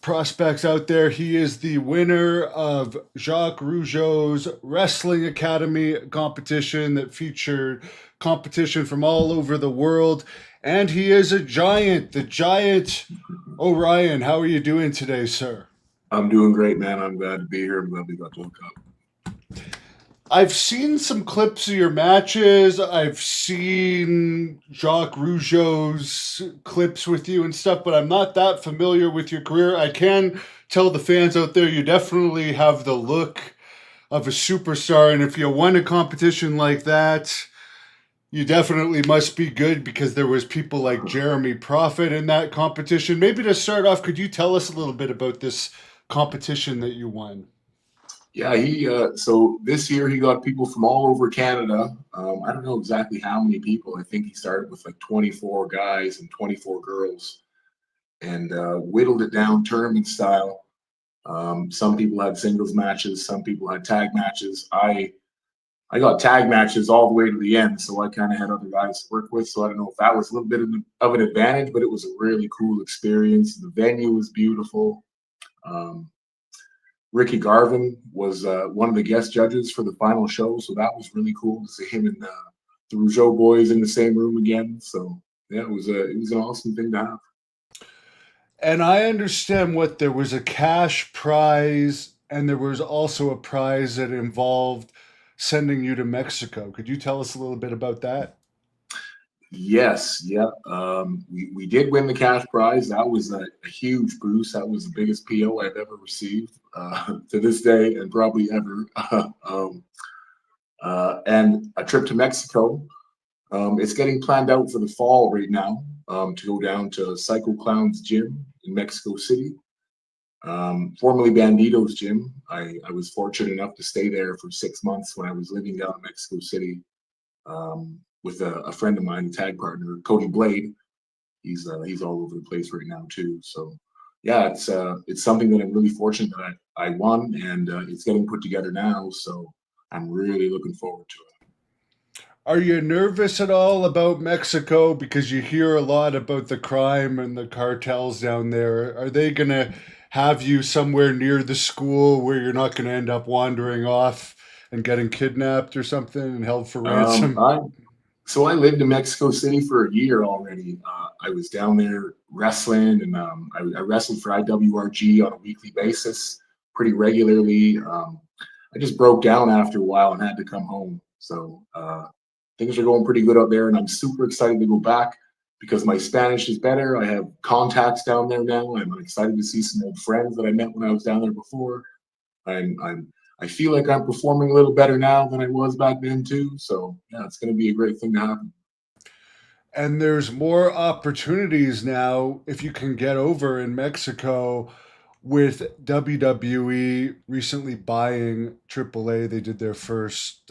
Prospects out there. He is the winner of Jacques Rougeau's Wrestling Academy competition that featured competition from all over the world. And he is a giant, the giant Orion. How are you doing today, sir? I'm doing great, man. I'm glad to be here. I'm glad we got to hook up. I've seen some clips of your matches. I've seen Jacques Rougeau's clips with you and stuff, but I'm not that familiar with your career. I can tell the fans out there you definitely have the look of a superstar, and if you won a competition like that, you definitely must be good because there was people like Jeremy Prophet in that competition. Maybe to start off, could you tell us a little bit about this competition that you won? Yeah, so this year he got people from all over Canada. I don't know exactly how many people. I think he started with like 24 guys and 24 girls, and whittled it down tournament style. Some people had singles matches, some people had tag matches. I got tag matches all the way to the end, so I kind of had other guys to work with. So I don't know if that was a little bit of an advantage, but it was a really cool experience. The venue was beautiful. Um, Ricky Garvin was one of the guest judges for the final show, so that was really cool to see him and the Rougeau boys in the same room again. So yeah, it was an awesome thing to have. And I understand what there was a cash prize and there was also a prize that involved sending you to Mexico. Could you tell us a little bit about that? Yes, yeah, we did win the cash prize. That was a huge boost. That was the biggest PO I've ever received to this day, and probably ever. And a trip to Mexico. It's getting planned out for the fall right now, to go down to Psycho Clown's gym in Mexico City, formerly Bandito's gym. I was fortunate enough to stay there for 6 months when I was living down in Mexico City, with a friend of mine, a tag partner, Cody Blade. He's all over the place right now too. So yeah, it's something that I'm really fortunate that I won, and it's getting put together now. So I'm really looking forward to it. Are you nervous at all about Mexico because you hear a lot about the crime and the cartels down there? Are they going to have you somewhere near the school where you're not going to end up wandering off and getting kidnapped or something and held for Um, ransom? I So I lived in Mexico City for a year already. I was down there wrestling, and I wrestled for IWRG on a weekly basis pretty regularly. I just broke down after a while and had to come home. So things are going pretty good out there, and I'm super excited to go back because my Spanish is better. I have contacts down there now. I'm excited to see some old friends that I met when I was down there before. I feel like I'm performing a little better now than I was back then too. So yeah, it's going to be a great thing to happen. And there's more opportunities now if you can get over in Mexico with WWE recently buying AAA. They did their first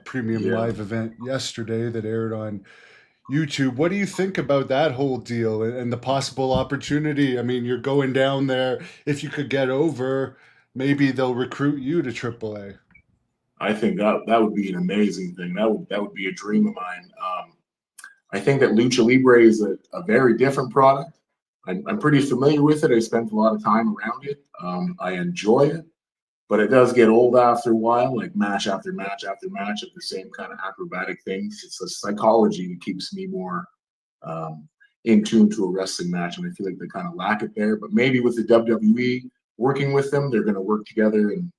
premium Yeah. live event yesterday that aired on YouTube. What do you think about that whole deal and the possible opportunity? I mean, you're going down there. If you could get over, maybe they'll recruit you to AAA. I think that would be an amazing thing. That would be a dream of mine. I think that Lucha Libre is a very different product. I'm pretty familiar with it. I spent a lot of time around it. I enjoy it, but it does get old after a while, like match after match after match of the same kind of acrobatic things. It's a psychology that keeps me more um, in tune to a wrestling match, and I feel like they kind of lack it there. But maybe with the WWE working with them, they're going to work together, and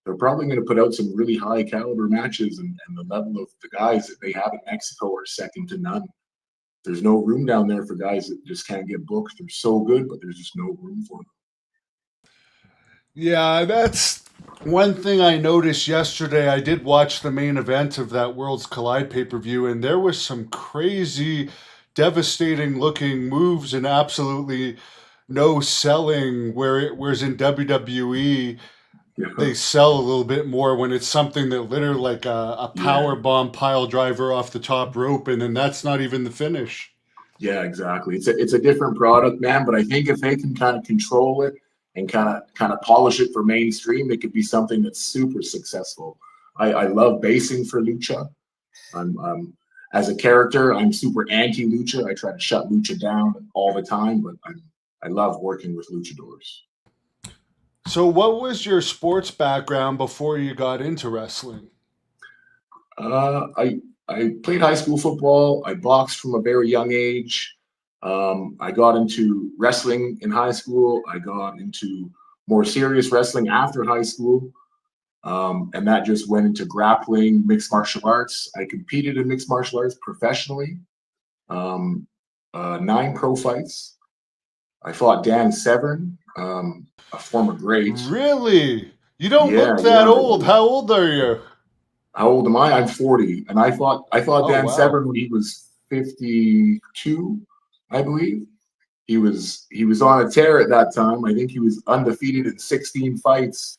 they're probably going to put out some really high caliber matches, and the level of the guys that they have in Mexico are second to none. There's no room down there for guys that just can't get booked. They're so good, but there's just no room for them. Yeah, that's one thing I noticed yesterday. I did watch the main event of that Worlds Collide pay per view, and there was some crazy, devastating looking moves and absolutely no selling. Whereas in WWE, Yeah, they sell a little bit more when it's something that literally like a yeah, power bomb pile driver off the top rope, and then that's not even the finish. yeah, exactly. It's a different product, man. But I think if they can kind of control it and kind of polish it for mainstream, it could be something that's super successful. I love basing for lucha. I'm as a character, I'm super anti lucha. I try to shut lucha down all the time, but I love working with luchadors. So, what was your sports background before you got into wrestling? I played high school football. I boxed from a very young age. I got into wrestling in high school. I got into more serious wrestling after high school. And that just went into grappling, mixed martial arts. I competed in mixed martial arts professionally, 9 pro fights. I fought Dan Severn, a former great. Really? You don't Yeah, look that yeah. old. How old are you? How old am I? I'm 40, and I fought Oh, Dan wow. Severn when he was 52, I believe. He was on a tear at that time. I think he was undefeated in 16 fights,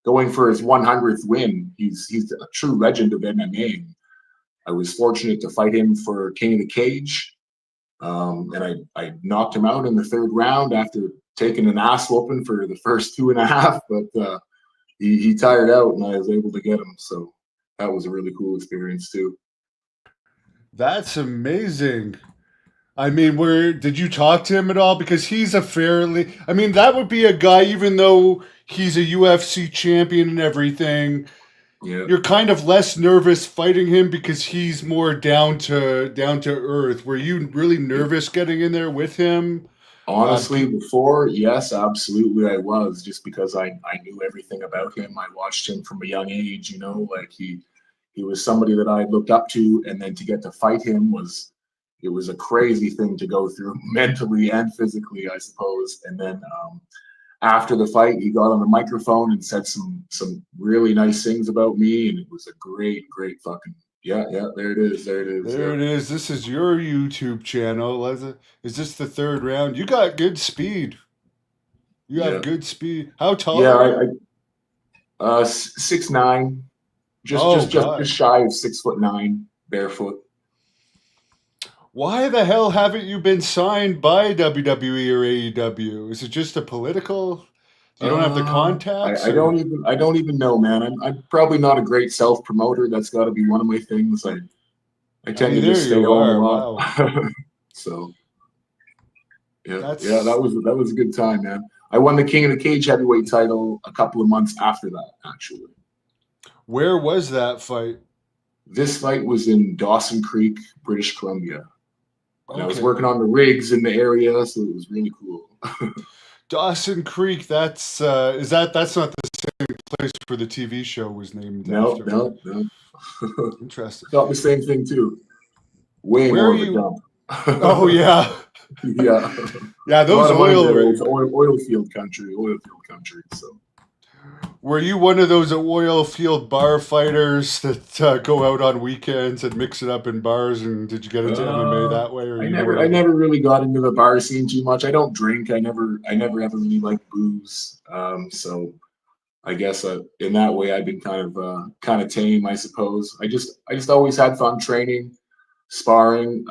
going for his 100th win. He's a true legend of MMA. I was fortunate to fight him for King of the Cage, and I knocked him out in the 3rd round after taking an ass whooping for the first 2.5. But he tired out, and I was able to get him. So that was a really cool experience too. That's amazing. I mean, where did you talk to him at all? Because he's a fairly, I mean, that would be a guy, even though he's a UFC champion and everything, Yeah. you're kind of less nervous fighting him because he's more down to earth. Were you really nervous getting in there with him? Honestly, before, yes, absolutely, I was, just because I knew everything about him. I watched him from a young age, like he was somebody that I looked up to, and then to get to fight him it was a crazy thing to go through mentally and physically, I suppose. And then after the fight, he got on the microphone and said some really nice things about me, and it was a great, great fucking yeah, there it is, There yeah, it is. This is your YouTube channel. Is this the 3rd round? You got good speed. You have yeah, good speed. How tall yeah. are you? 6'9", Oh just God. shy of 6'9", barefoot. Why the hell haven't you been signed by WWE or AEW? Is it just a political? You don't have the contacts, or I don't even know, man. I'm probably not a great self promoter. That's got to be one of my things. I I tend mean, to there just stay you home a are. lot. Wow, So yeah, that's that was a good time, man. I won the King of the Cage heavyweight title a couple of months after that, actually. where was that fight? This fight was in Dawson Creek, British Columbia, and I was Okay, working on the rigs in the area, so it was really cool. Dawson Creek. That's not the same place where the TV show was named No, after. no, no. Interesting. Thought the same thing too. Way Where are more of a you? dump. Oh yeah, Yeah, yeah. a lot Those of money oil there. It's rig. oil field country, oil field country. So Were you one of those oil field bar fighters that go out on weekends and mix it up in bars? And did you get into MMA uh, that way, or you I more? never really got into the bar scene too much. I don't drink. I never ever really liked booze. So I guess in that way I've been kind of tame, I suppose. I just always had fun training, sparring.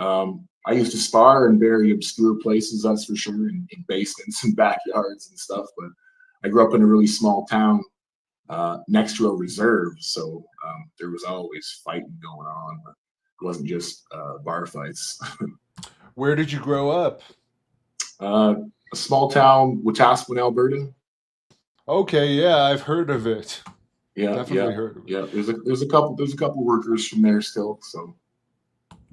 I used to spar in very obscure places, that's for sure, in basements and backyards and stuff. But I grew up in a really small town next to a reserve, so there was always fighting going on. But it wasn't just bar fights. Where did you grow up? uh, a small town, Wetaskiwin, Alberta. Okay, yeah, I've heard of it. Yeah, Definitely heard of it. yeah. There's a couple workers from there still. So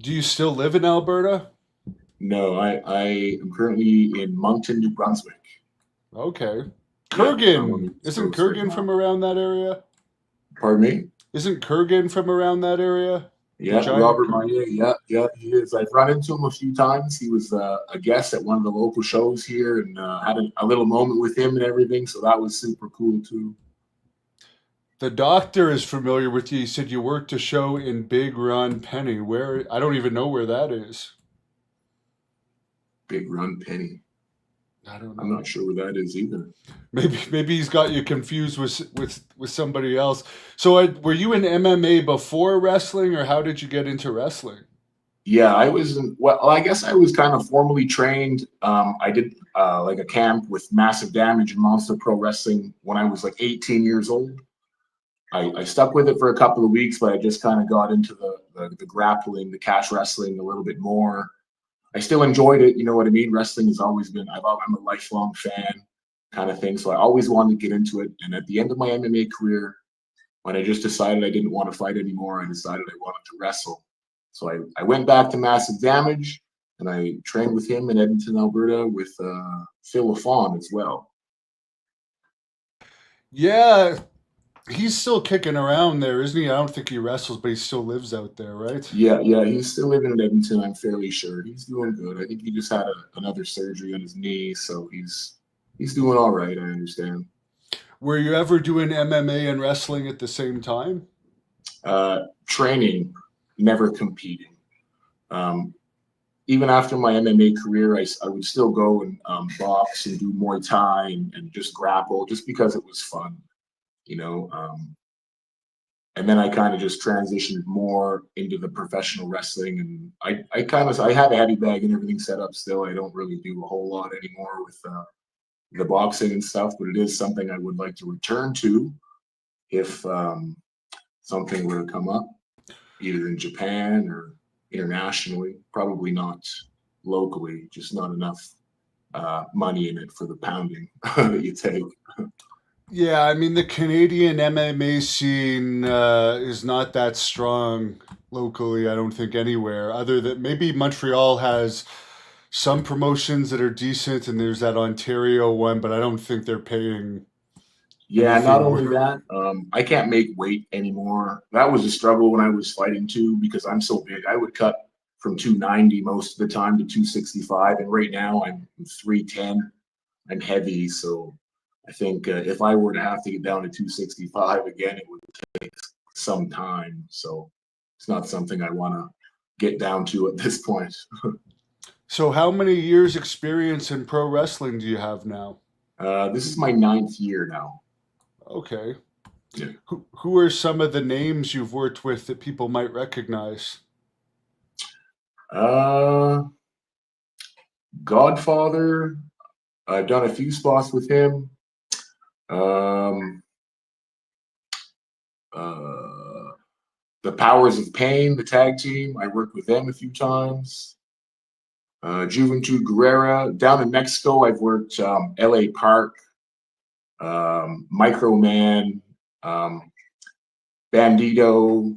Do you still live in Alberta? no, I am currently in Moncton, New Brunswick. Okay. Yeah, I'm on Kurgan. the East Isn't Coast right Kurgan from now. around that area? Pardon me? Isn't Kurgan from around that area? The Yeah, giant Robert Kurgan. Maillet. Yeah, he is. I've run into him a few times. He was a guest at one of the local shows here, and had a little moment with him and everything. So that was super cool too. The doctor is familiar with you. He said you worked a show in Big Ron Penny. Where I don't even know where that is. Big Run Penny. I don't I'm know. not sure where that is either. Maybe he's got you confused with somebody else. So were you in MMA before wrestling, or how did you get into wrestling? Yeah, I was well, I guess I was kind of formally trained. I did like a camp with Massive Damage and Monster Pro Wrestling when I was like 18 years old. I stuck with it for a couple of weeks, but I just kind of got into the grappling, the cash wrestling a little bit more. I still enjoyed it. You know what I mean? Wrestling has always been, I'm a lifelong fan kind of thing. So I always wanted to get into it. And at the end of my MMA career, when I just decided I didn't want to fight anymore, I decided I wanted to wrestle. So I went back to Massive Damage and I trained with him in Edmonton, Alberta with Phil LaFawn as well. Yeah, he's still kicking around there, isn't he? I don't think he wrestles, but he still lives out there, right? Yeah, he's still living in Edmonton, I'm fairly sure. He's doing good. I think he just had another surgery on his knee, so he's doing all right, I understand. Were you ever doing MMA and wrestling at the same time? Training, never competing. Um, Even after my MMA career, I would still go and box and do Muay Thai and just grapple just because it was fun, you know. And then I kind of just transitioned more into the professional wrestling, and I have a heavy bag and everything set up still. I don't really do a whole lot anymore with the boxing and stuff, but it is something I would like to return to if something were to come up, either in Japan or internationally. Probably not locally, just not enough money in it for the pounding that you take. Yeah, I mean the Canadian MMA scene is not that strong locally. I don't think anywhere other than maybe Montreal has some promotions that are decent, and there's that Ontario one, but I don't think they're paying Yeah, not anything only worth. that, I can't make weight anymore. That was a struggle when I was fighting too, because I'm so big. I would cut from 290 most of the time to 265, and right now I'm 310. I'm heavy, so I think if I were to have to get down to 265 again, it would take some time. So it's not something I want to get down to at this point. So, how many years experience in pro wrestling do you have now? This is my ninth year now. Okay. Yeah. Who are some of the names you've worked with that people might recognize? Uh, Godfather, I've done a few spots with him. Um, uh, the Powers of Pain, the tag team, I worked with them a few times. Juventud Guerrera. Down in Mexico, I've worked LA Park, Microman, um, Bandito,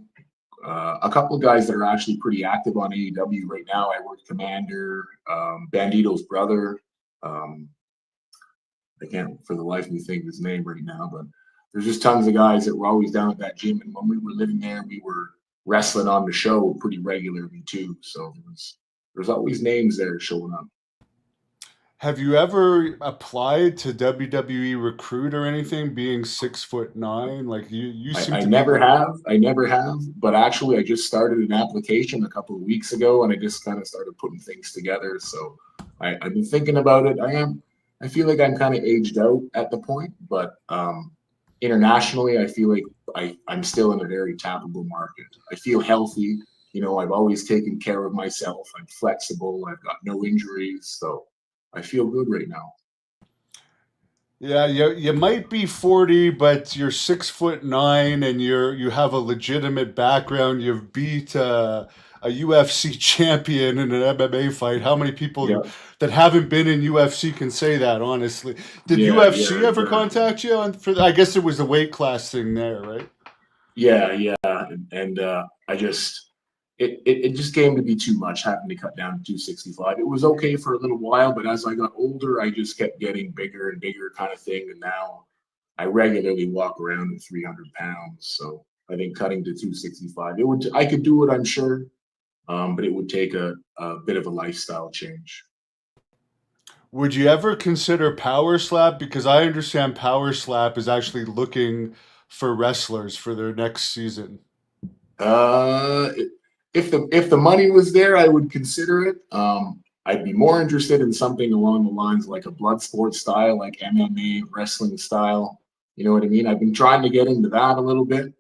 a couple of guys that are actually pretty active on AEW right now. I worked Commander, Bandito's brother. Um, I can't for the life of me think of his name right now, but there's just tons of guys that were always down at that gym. And when we were living there, we were wrestling on the show pretty regularly too. So there's always names there showing up. Have you ever applied to WWE Recruit or anything? Being 6'9", like you seem I to be never like. have. I never have. But actually, I just started an application a couple of weeks ago, and I just kind of started putting things together. So I've been thinking about it. I feel like I'm kind of aged out at the point, but internationally, I feel like I'm still in a very tappable market. I feel healthy. You know, I've always taken care of myself. I'm flexible. I've got no injuries, so I feel good right now. Yeah, you might be 40, but you're 6'9", and you have a legitimate background. You've beat a UFC champion in an MMA fight. How many people Yeah, that haven't been in UFC can say that? Honestly, did yeah, UFC ever exactly. contact you on for? I guess it was the weight class thing there, right? Yeah, and I just it just came to be too much having to cut down to 265. It was okay for a little while, but as I got older, I just kept getting bigger and bigger kind of thing, and now I regularly walk around at 300 pounds. So I think cutting to 265, I could do it, I'm sure, but it would take a bit of a lifestyle change. Would you ever consider Power Slap? Because I understand Power Slap is actually looking for wrestlers for their next season. Uh, if the money was there, I would consider it. I'd be more interested in something along the lines like a blood sport style, like MMA wrestling style. You know what I mean? I've been trying to get into that a little bit,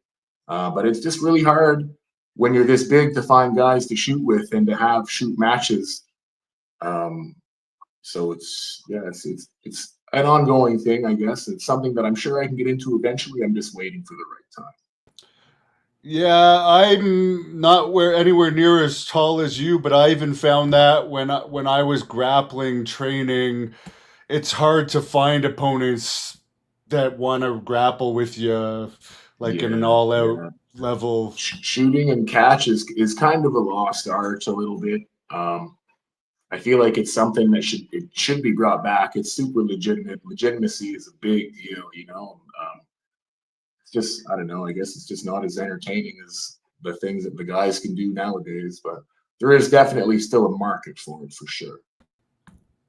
but it's just really hard when you're this big to find guys to shoot with and to have shoot matches. Um, so it's an ongoing thing, I guess. It's something that I'm sure I can get into eventually. I'm just waiting for the right time. Yeah, I'm not where anywhere near as tall as you, but I even found that when I was grappling training, it's hard to find opponents that want to grapple with you like in an Yeah, all-out yeah. level. Shooting and catch is kind of a lost art a little bit. I feel like it's something that should be brought back. It's super legitimate. Legitimacy is a big deal, you know. It's just I don't know. I guess it's just not as entertaining as the things that the guys can do nowadays. But there is definitely still a market for it for sure.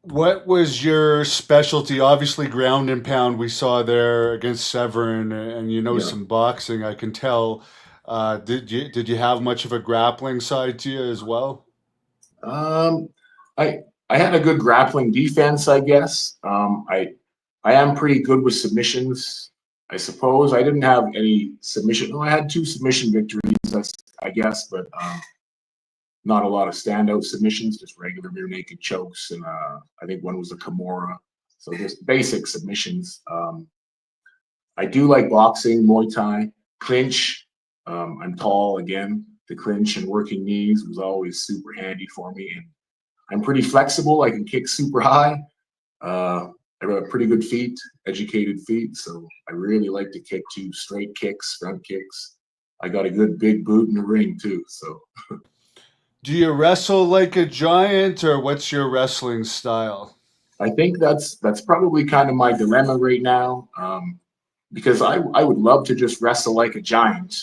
What was your specialty? Obviously, ground and pound we saw there against Severin, and you know Yeah. some boxing. I can tell. Did you have much of a grappling side to you as well? Um, I I had a good grappling defense, I guess. I am pretty good with submissions. I suppose I didn't have any submission. Well, I had two submission victories, I guess, but not a lot of standout submissions, just regular rear naked chokes, and I think one was a Kimura. So just basic submissions. I do like boxing, Muay Thai, clinch. I'm tall again. The clinch and working knees was always super handy for me, and I'm pretty flexible. I can kick super high. Uh, I have pretty good feet, educated feet, so I really like to kick too. Straight kicks, front kicks. I got a good big boot in the ring too, so Do you wrestle like a giant, or what's your wrestling style? I think that's probably kind of my dilemma right now, because I would love to just wrestle like a giant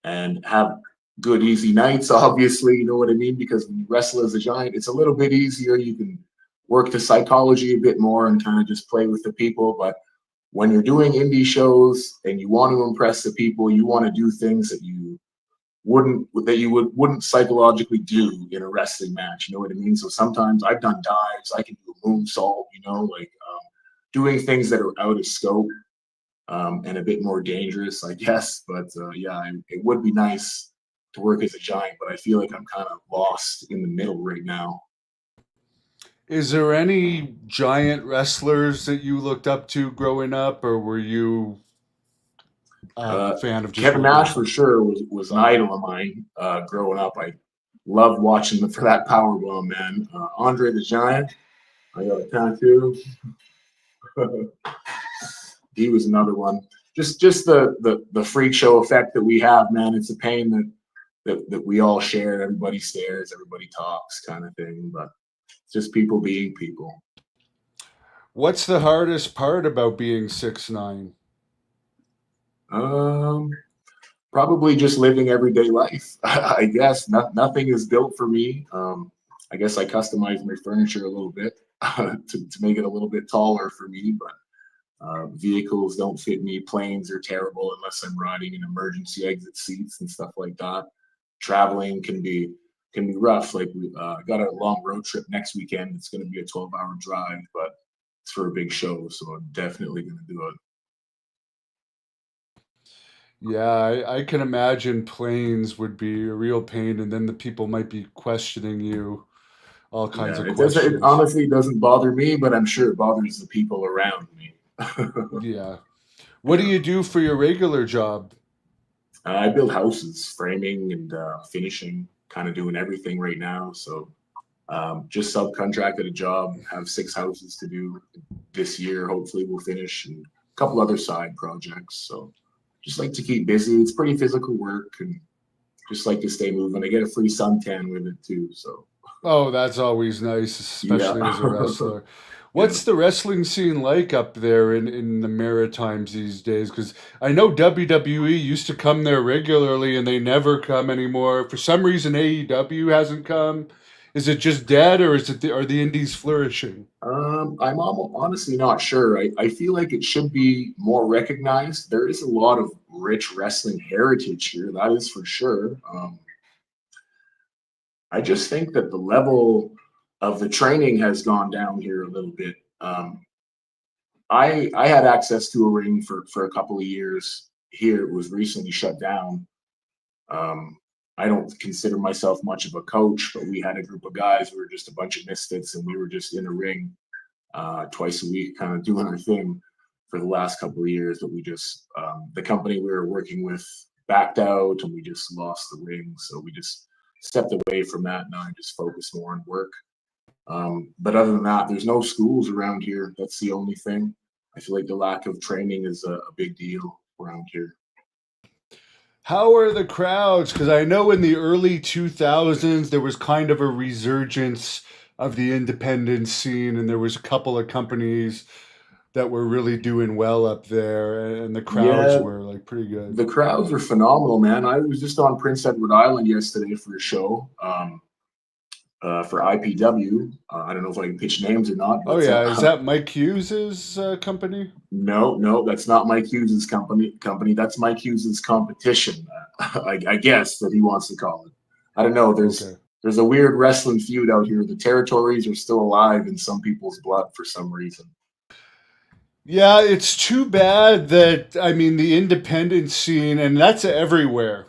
and have good easy nights. Obviously, you know what I mean, because when you wrestle as a giant, it's a little bit easier. You can work the psychology a bit more and kind of just play with the people. But when you're doing indie shows and you want to impress the people, you want to do things that you wouldn't psychologically do in a wrestling match. You know what I mean? So sometimes I've done dives. I can do a moonsault. You know, like doing things that are out of scope and a bit more dangerous, I guess. But yeah, it would be nice to work as a giant, but I feel like I'm kind of lost in the middle right now. Is there any giant wrestlers that you looked up to growing up, or were you a fan of just Kevin regular? Nash for sure was an Oh, idol of mine growing up. I loved watching for that power bomb, man. Andre the Giant, I got a tattoo. He was another one. Just the freak show effect that we have, man. It's a pain that we all share. Everybody stares, everybody talks, kind of thing. But it's just people being people. what's the hardest part about being 6'9"? Um, Probably just living everyday life. I guess nothing is built for me. I guess I customize my furniture a little bit to make it a little bit taller for me, but vehicles don't fit me. Planes are terrible unless I'm riding in emergency exit seats and stuff like that. Traveling can be rough. Like we got a long road trip next weekend. It's going to be a 12-hour drive, but it's for a big show, so I'm definitely going to do it. Yeah, I can imagine planes would be a real pain, and then the people might be questioning you, all kinds Yeah, of it doesn't. It questions. honestly doesn't bother me, but I'm sure it bothers the people around me. Yeah. What do Yeah, you do for your regular job? I build houses, framing and finishing, kind of doing everything right now. So just subcontracted a job, have 6 houses to do this year. Hopefully, we'll finish and a couple other side projects. So just like to keep busy. It's pretty physical work and just like to stay moving. I get a free suntan with it too. So Oh, that's always nice, yeah, especially as a wrestler. yeah. What's the wrestling scene like up there in the Maritimes these days? Because I know WWE used to come there regularly and they never come anymore. For some reason, AEW hasn't come. Is it just dead, or are the indies flourishing? I'm honestly not sure. I feel like it should be more recognized. There is a lot of rich wrestling heritage here, that is for sure. I just think that the level of the training has gone down here a little bit. I had access to a ring for a couple of years here. It was recently shut down. Um, I don't consider myself much of a coach, but we had a group of guys. We were just a bunch of misfits, and we were just in a ring twice a week, kind of doing our thing for the last couple of years. But we just the company we were working with. backed out and we just lost the ring. So we just stepped away from that. Now I just focus more on work. But other than that, there's no schools around here. That's the only thing. I feel like the lack of training is a big deal around here. How are the crowds? Because I know in the early 2000s there was kind of a resurgence of the independent scene, and there was a couple of companies that were really doing well up there, and the crowds Yeah, were like pretty good. the crowds are phenomenal, man. I was just on Prince Edward Island yesterday for a show for IPW. I don't know if I can pitch names or not, Oh but yeah, is that Mike Hughes's company? no, that's not Mike Hughes's company. That's Mike Hughes's competition. I guess that he wants to call it. I don't know. Okay. There's a weird wrestling feud out here. The territories are still alive in some people's blood for some reason. Yeah, it's too bad that I mean the independent scene, and that's everywhere.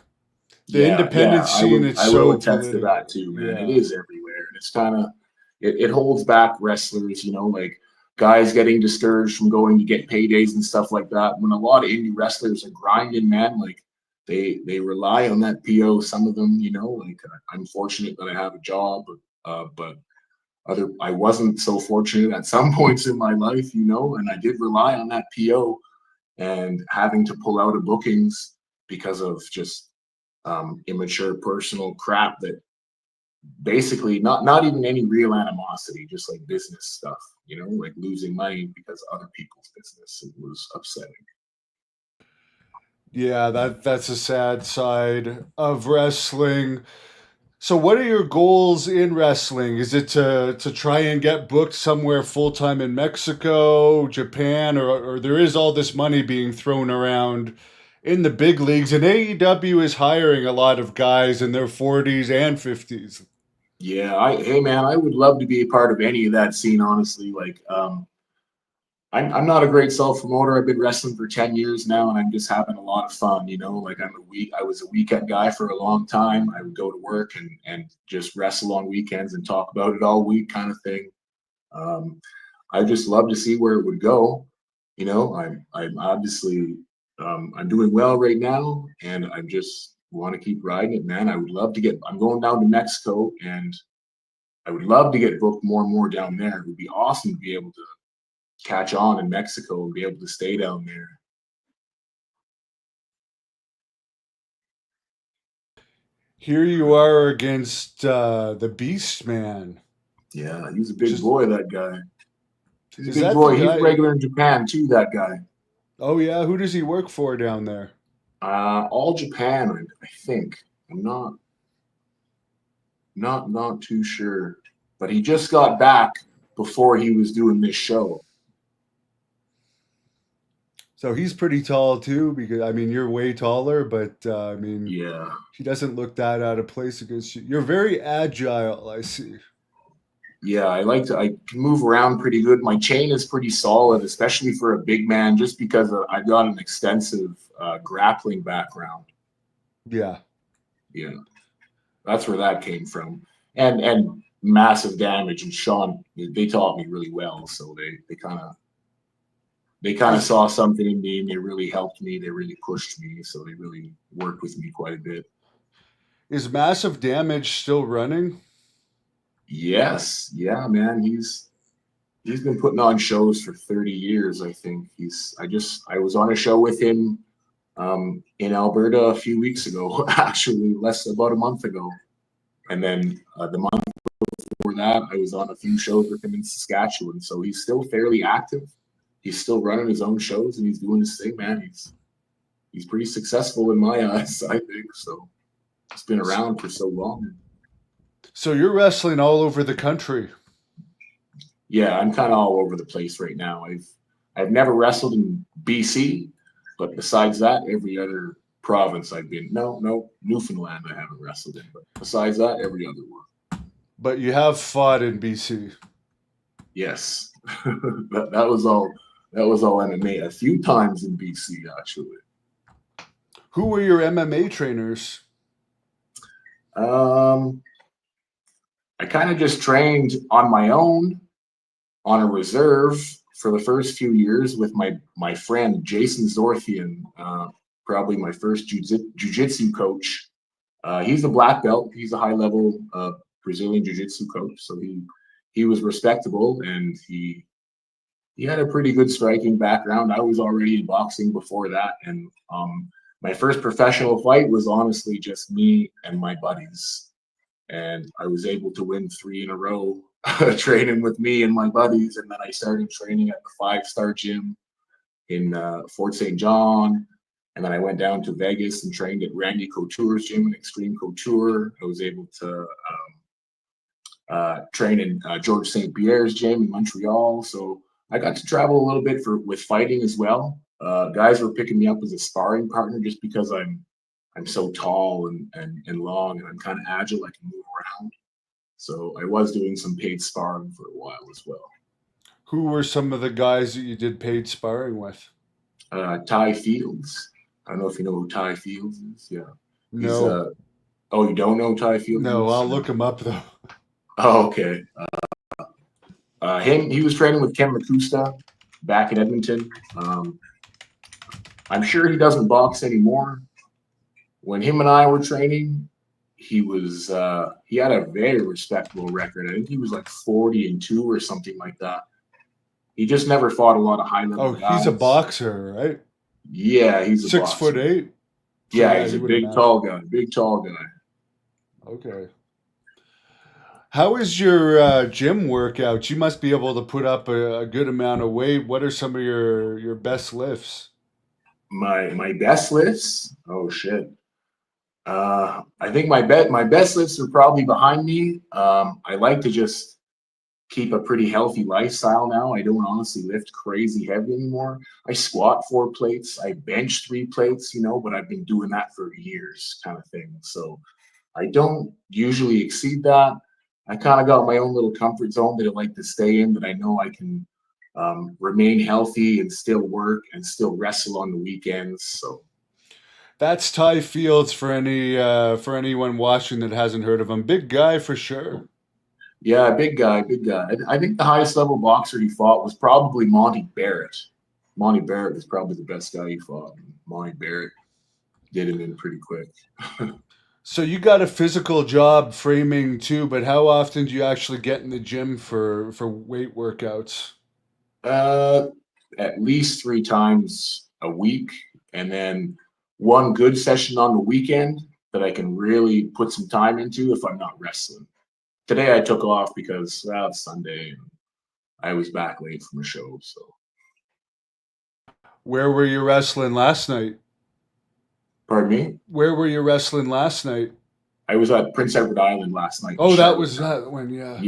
The Yeah, independent scene, it's I will so attest to that political. too, man. It Yeah. is everywhere, and it's kind of it holds back wrestlers, like guys getting discouraged from going to get paydays and stuff like that. When a lot of indie wrestlers are grinding, man, like they rely on that PO. Some of them, like I'm fortunate that I have a job, but I wasn't so fortunate at some points in my life, and I did rely on that PO and having to pull out of bookings because of just immature personal crap that basically not even any real animosity, just like business stuff, like losing money because of other people's business. It was upsetting. Yeah, that's a sad side of wrestling. So what are your goals in wrestling? Is it to try and get booked somewhere full time in Mexico, Japan, or there is all this money being thrown around in the big leagues, and AEW is hiring a lot of guys in their 40s and 50s. Yeah, hey man, I would love to be a part of any of that scene, honestly. Like, I'm not a great self promoter. I've been wrestling for 10 years now, and I'm just having a lot of fun. Like I was a weekend guy for a long time. I would go to work and just wrestle on weekends and talk about it all week, kind of thing. I just love to see where it would go. I'm obviously I'm doing well right now, and I just want to keep riding it, man. I would love to I'm going down to Mexico, and I would love to get booked more and more down there. It would be awesome to be able to catch on in Mexico and be able to stay down there. Here you are against the Beast Man. Yeah, he's a big Just boy, that guy. He's a is big that the boy. He's guy? regular in Japan too, that guy. Oh yeah, who does he work for down there? All Japan, I think. I'm not too sure. But he just got back before he was doing this show. So he's pretty tall too, because I mean you're way taller, but I mean Yeah. he doesn't look that out of place against you. You're very agile, I see. Yeah, I can move around pretty good. My chain is pretty solid, especially for a big man, just because I've got an extensive grappling background. Yeah. Yeah, that's where that came from. And massive damage. And Sean, they taught me really well. So they kind of Is saw something in me, and they really helped me. They really pushed me. So they really worked with me quite a bit. is massive damage still running? Yes, yeah, man. He's been putting on shows for 30 years, I think. I was on a show with him in Alberta a few weeks ago, actually about a month ago. And then the month before that, I was on a few shows with him in Saskatchewan. So he's still fairly active. He's still running his own shows and he's doing his thing, man. He's pretty successful in my eyes, I think. So he's been around for so long. So you're wrestling all over the country. Yeah, I'm kind of all over the place right now. I've never wrestled in BC, but besides that, every other province I've been. No, Newfoundland I haven't wrestled in, but besides that, every other one. But you have fought in BC. Yes, that was all. That was all MMA. A few times in BC, actually. Who were your MMA trainers? I kind of just trained on my own on a reserve for the first few years with my friend Jason Zorthian, probably my first jiu-jitsu coach. He's a black belt. He's a high-level Brazilian jiu-jitsu coach. So he was respectable, and he had a pretty good striking background. I was already in boxing before that, and my first professional fight was honestly just me and my buddies, and I was able to win 3 in a row training with me and my buddies. And then I started training at the 5-star gym in Fort St. John. And then I went down to Vegas and trained at Randy Couture's gym in Extreme Couture. I was able to train in George St. Pierre's gym in Montreal. So I got to travel a little bit with fighting as well. Guys were picking me up as a sparring partner just because I'm so tall and long, and I'm kind of agile. I can move around. So I was doing some paid sparring for a while as well. Who were some of the guys that you did paid sparring with? Ty Fields. I don't know if you know who Ty Fields is. Yeah. No. Oh, you don't know Ty Fields? No, I'll look him up though. Oh, okay. He was training with Ken Makusta back in Edmonton. I'm sure he doesn't box anymore. When him and I were training, he had a very respectable record. I think he was like 40-2 or something like that. He just never fought a lot of high-level guys. He's a boxer, right? Yeah, he's a 6'8". Yeah, he's a big, tall guy. Big, tall guy. Okay. How is your gym workouts? You must be able to put up a good amount of weight. What are some of your best lifts? My best lifts? Oh shit. I think my best lifts are probably behind me. I like to just keep a pretty healthy lifestyle now. I don't honestly lift crazy heavy anymore. I squat 4 plates. I bench 3 plates, but I've been doing that for years, kind of thing. So I don't usually exceed that. I kind of got my own little comfort zone that I like to stay in, that I know I can remain healthy and still work and still wrestle on the weekends. So that's Ty Fields for anyone watching that hasn't heard of him. Big guy for sure. Yeah, big guy. I think the highest level boxer he fought was probably Monty Barrett. Monty Barrett was probably the best guy he fought. Monty Barrett did him in pretty quick. So you got a physical job framing too, but how often do you actually get in the gym for weight workouts? At least 3 times a week, and then one good session on the weekend that I can really put some time into if I'm not wrestling. Today I took off because it's Sunday and I was back late from a show. So where were you wrestling last night? Pardon me? Where were you wrestling last night? I was at Prince Edward Island last night. Oh, that was that one, yeah.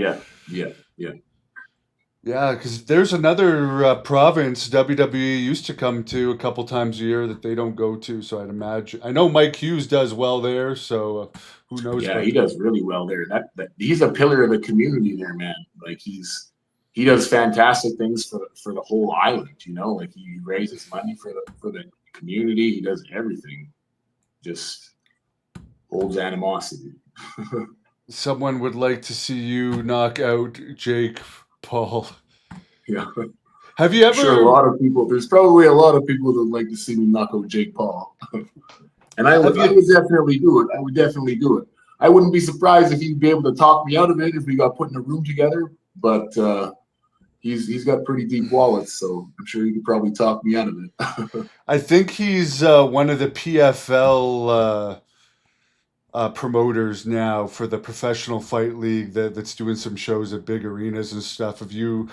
Yeah, because there's another province WWE used to come to a couple times a year that they don't go to. So I'd imagine. I know Mike Hughes does well there, so who knows? Yeah, he does really well there. That he's a pillar of the community there, man. Like he does fantastic things for the whole island. Like he raises money for the community. He does everything. Just holds animosity. Someone would like to see you knock out Jake Paul. Yeah. Have you ever? Sure, there's probably a lot of people that would like to see me knock out Jake Paul. And I would definitely do it. I wouldn't be surprised if he'd be able to talk me out of it if we got put in a room together. But he's got pretty deep wallets, so I'm sure he could probably talk me out of it. I think he's one of the PFL promoters now for the Professional Fight League that's doing some shows at big arenas and stuff. Have you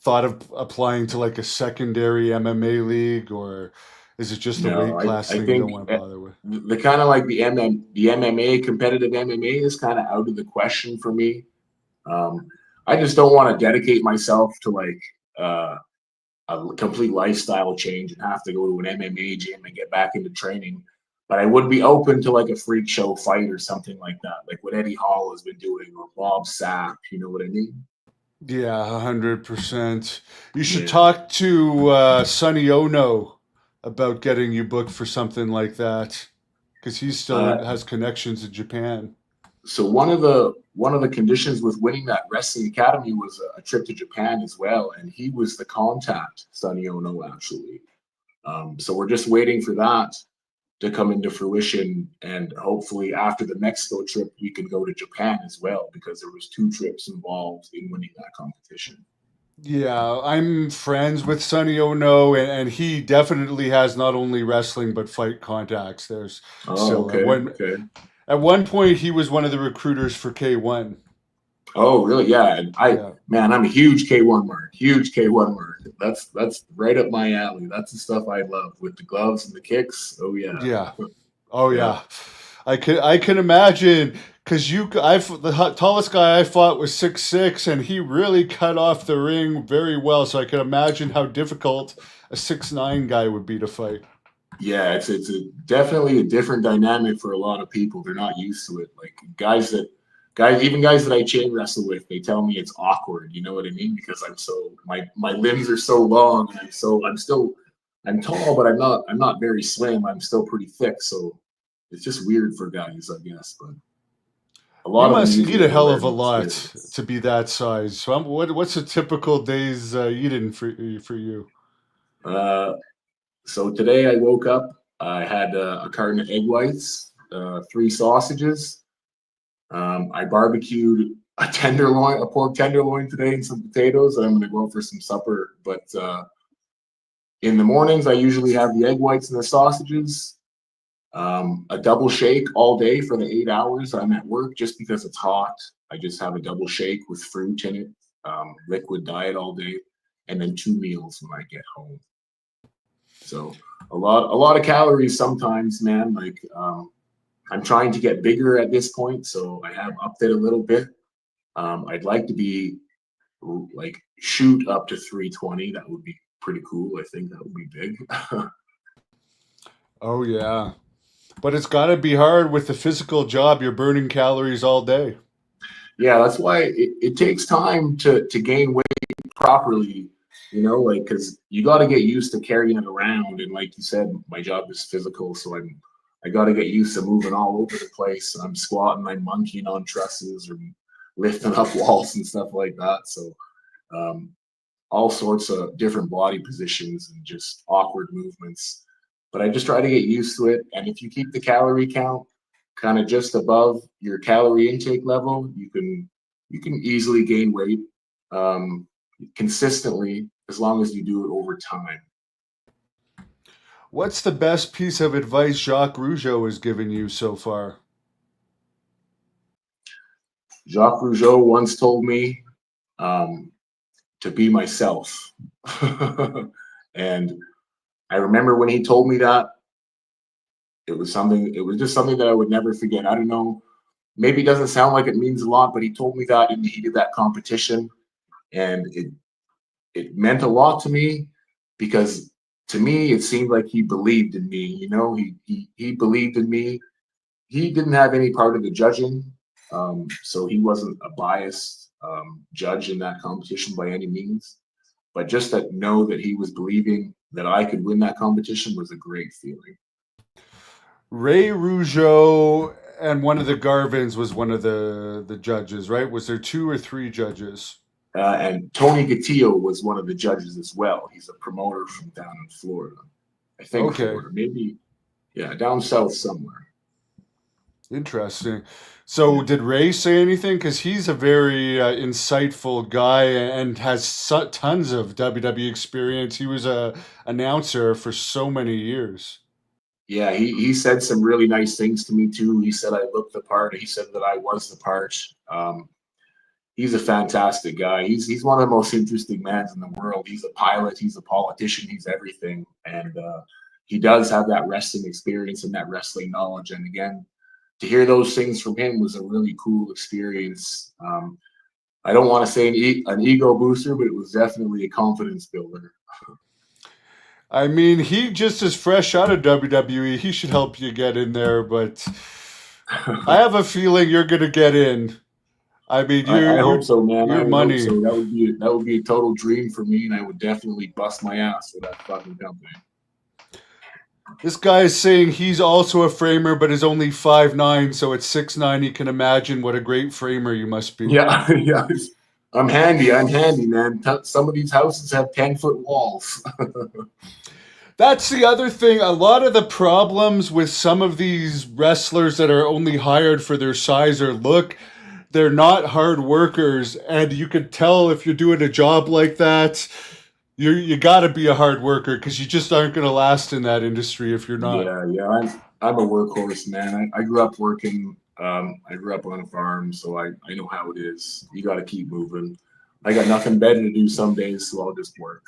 thought of applying to like a secondary MMA league, or is it just the weight class thing you don't want to bother with? The kind of like the MMA, competitive MMA is kind of out of the question for me. I just don't want to dedicate myself to like a complete lifestyle change and have to go to an MMA gym and get back into training. But I would be open to like a freak show fight or something like that, like what Eddie Hall has been doing or Bob Sapp. You know what I mean? Yeah, 100%. You should talk to Sonny Ono about getting you booked for something like that, because he still has connections in Japan. So one of the conditions with winning that wrestling academy was a trip to Japan as well, and he was the contact, Sonny Ono, actually. So we're just waiting for that to come into fruition, and hopefully after the Mexico trip we can go to Japan as well, because there was 2 trips involved in winning that competition. Yeah, I'm friends with Sonny Ono, and he definitely has not only wrestling but fight contacts. There's Oh, so okay, okay. at one point he was one of the recruiters for K1. Oh, really? Yeah. And Yeah, man, I'm a huge K1 mark, huge K1 mark. That's right up my alley. That's the stuff I love with the gloves and the kicks. Oh yeah, yeah, oh yeah, yeah. I can imagine because the tallest guy I fought was 6'6", and he really cut off the ring very well. So I can imagine how difficult a 6'9" guy would be to fight. yeah. It's definitely a different dynamic for a lot of people. They're not used to it. Like even guys that I chain wrestle with, they tell me it's awkward. You know what I mean? Because my limbs are so long, and I'm tall, but I'm not very slim. I'm still pretty thick, so it's just weird for guys, I guess. But a You lot of them must eat usually a have a hell of a learning lot experience. to be that size. So what's a typical day's eating for you? Uh, so today I woke up. I had a carton of egg whites, 3 sausages. I barbecued a pork tenderloin today, and some potatoes. And I'm going to go out for some supper. But in the mornings, I usually have the egg whites and the sausages. A double shake all day for the 8 hours I'm at work, just because it's hot. I just have a double shake with fruit in it, liquid diet all day, and then 2 meals when I get home. So a lot of calories sometimes, man. Like I'm trying to get bigger at this point, so I have upped it a little bit. I'd like to be like shoot up to 320. That would be pretty cool. I think that would be big. Oh yeah, but it's got to be hard with the physical job. You're burning calories all day. Yeah, that's why it takes time to gain weight properly. Like because you got to get used to carrying it around, and like you said, my job is physical, so I got to get used to moving all over the place. I'm squatting, I'm monkeying on trusses, or lifting up walls and stuff like that. So um, all sorts of different body positions and just awkward movements. But I just try to get used to it. And if you keep the calorie count kind of just above your calorie intake level, you can easily gain weight um, consistently, as long as you do it over time. What's the best piece of advice Jacques Rougeau has given you so far? Jacques Rougeau once told me um, to be myself. And I remember when he told me that, it was just something that I would never forget. I don't know, maybe it doesn't sound like it means a lot, but he told me that in the heat of that competition. And it meant a lot to me, because to me it seemed like he believed in me. He believed in me. He didn't have any part of the judging, so he wasn't a biased judge in that competition by any means. But just that know that he was believing that I could win that competition was a great feeling. Ray Rougeau and one of the Garvins was one of the judges, right? Was there two or three judges? And Tony Gatillo was one of the judges as well. He's a promoter from down in Florida. I think Okay, Florida, maybe, yeah, down south somewhere. interesting. So Yeah. did Ray say anything? Because he's a very insightful guy and has tons of WWE experience. He was a announcer for so many years. Yeah, he said some really nice things to me too. He said I looked the part. He said that I was the part. He's a fantastic guy. He's one of the most interesting men in the world. He's a pilot. He's a politician. He's everything, and he does have that wrestling experience and that wrestling knowledge. And again, to hear those things from him was a really cool experience. I don't want to say an ego booster, but it was definitely a confidence builder. I mean, he just is fresh out of WWE. He should help you get in there, but I have a feeling you're gonna get in. I mean, I hope so, man. I you're would hope money. so. That would be a total dream for me, and I would definitely bust my ass for that fucking company. This guy is saying he's also a framer, but is only 5'9", so at 6'9", you can imagine what a great framer you must be. Yeah, yeah. I'm handy. I'm handy, man. Some of these houses have 10-foot walls. That's the other thing. A lot of the problems with some of these wrestlers that are only hired for their size or look, they're not hard workers, and you can tell if you're doing a job like that. You got to be a hard worker because you just aren't going to last in that industry if you're not. Yeah, yeah. I'm a workhorse, man. I grew up working. I grew up on a farm, so I know how it is. You got to keep moving. I got nothing better to do some days, so I'll just work.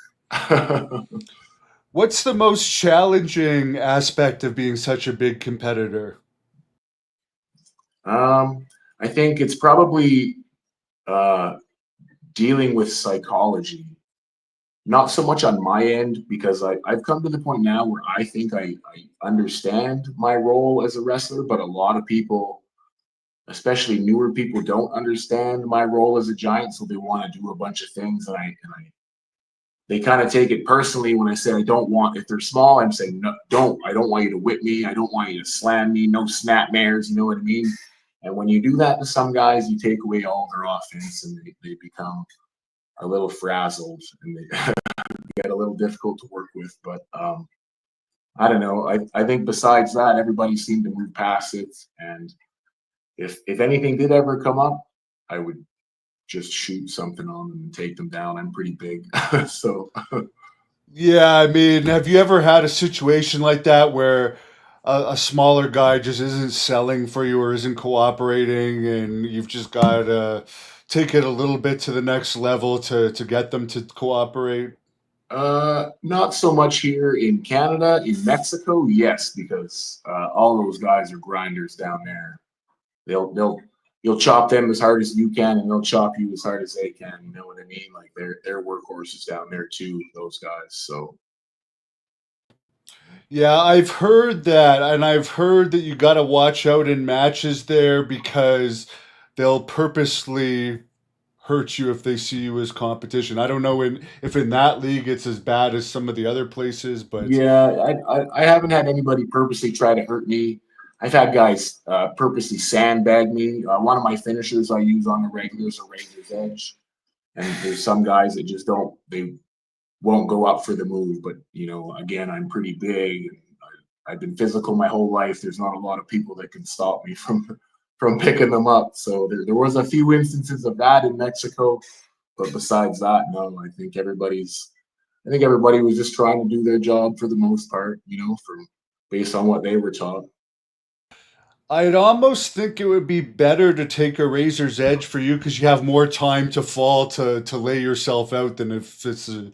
What's the most challenging aspect of being such a big competitor? I think it's probably uh, dealing with psychology. Not so much on my end because I've come to the point now where I think I understand my role as a wrestler, but a lot of people, especially newer people, don't understand my role as a giant, so they want to do a bunch of things, and they kind of take it personally when I say I don't want. If they're small, I'm saying no, don't. I don't want you to whip me. I don't want you to slam me. No snapmares. You know what I mean? And when you do that to some guys, you take away all their offense, and they become a little frazzled, and they get a little difficult to work with. But I don't know. I think besides that, everybody seemed to move past it. And if anything did ever come up, I would just shoot something on them and take them down. I'm pretty big, so Yeah, I mean, have you ever had a situation like that where a smaller guy just isn't selling for you or isn't cooperating, and you've just got to take it a little bit to the next level to get them to cooperate? not so much here in Canada. In Mexico, yes, because all those guys are grinders down there. They'll you'll chop them as hard as you can, and they'll chop you as hard as they can. You know what I mean? Like they're workhorses down there too. Those guys. So Yeah, I've heard that, and I've heard that you got to watch out in matches there because they'll purposely hurt you if they see you as competition. I don't know if in that league it's as bad as some of the other places, but yeah, I haven't had anybody purposely try to hurt me. I've had guys purposely sandbag me. One of my finishers I use on the regular is a razor's edge, and there's some guys that just don't. They won't go up for the move. But again, I'm pretty big, and I've been physical my whole life. There's not a lot of people that can stop me from picking them up. So there was a few instances of that in Mexico, but besides that, no. I think everybody was just trying to do their job for the most part, from based on what they were taught. I'd almost think it would be better to take a razor's edge for you because you have more time to fall to lay yourself out than if it's a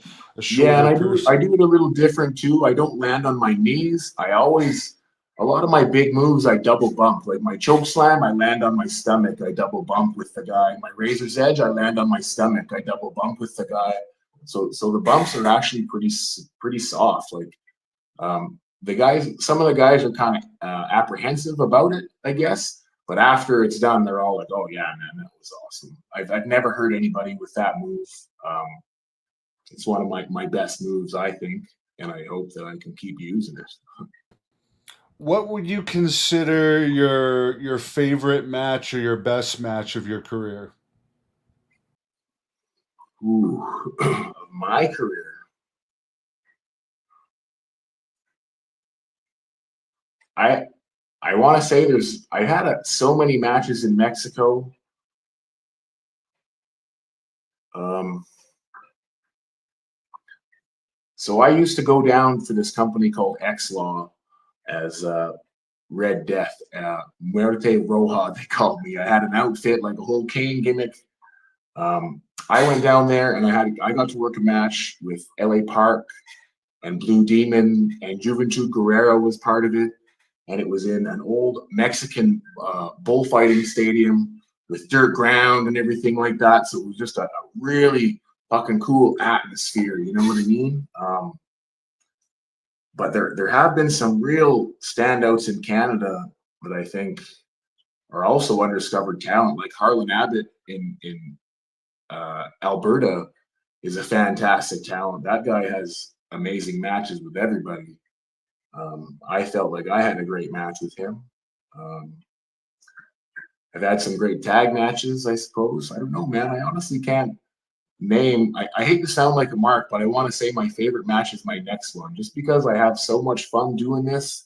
Yeah, and shorter I person. do it a little different too. I don't land on my knees. A lot of my big moves I double bump. Like my choke slam, I land on my stomach. I double bump with the guy. My razor's edge, I land on my stomach. I double bump with the guy. So the bumps are actually pretty soft. Like some of the guys are kind of apprehensive about it, I guess. But after it's done, they're all like, "Oh yeah, man, that was awesome." I've never heard anybody with that move. Um, it's one of my best moves, I think, and I hope that I can keep using it. What would you consider your favorite match or your best match of your career? Ooh, my career. I I want to say I've had so many matches in Mexico. Um, so I used to go down for this company called X Law as Red Death, Muerte Roja. They called me. I had an outfit like a whole cane gimmick. I went down there and I got to work a match with LA Park and Blue Demon, and Juventud Guerrero was part of it. And it was in an old Mexican bullfighting stadium with dirt ground and everything like that. So it was just a really fucking cool atmosphere. You know what I mean? But there have been some real standouts in Canada that I think are also undiscovered talent, like Harlan Abbott in Alberta is a fantastic talent. That guy has amazing matches with everybody. I felt like I had a great match with him. Um, I've had some great tag matches, I suppose. I don't know, man. I honestly can't name, I hate to sound like a mark, but I want to say my favorite match is my next one, just because I have so much fun doing this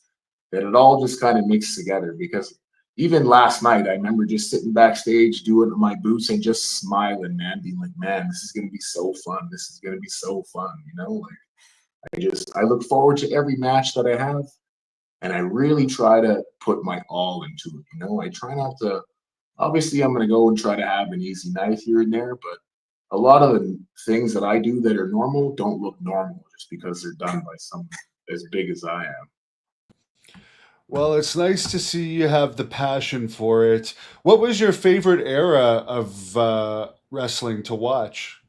that it all just kind of mixed together. Because even last night, I remember just sitting backstage doing my boots and just smiling, man, being like, man, this is going to be so fun. This is going to be so fun. Like I look forward to every match that I have. And I really try to put my all into it. I try not to, obviously, I'm going to go and try to have an easy night here and there, but a lot of the things that I do that are normal don't look normal just because they're done by someone as big as I am. Well, it's nice to see you have the passion for it. What was your favorite era of wrestling to watch?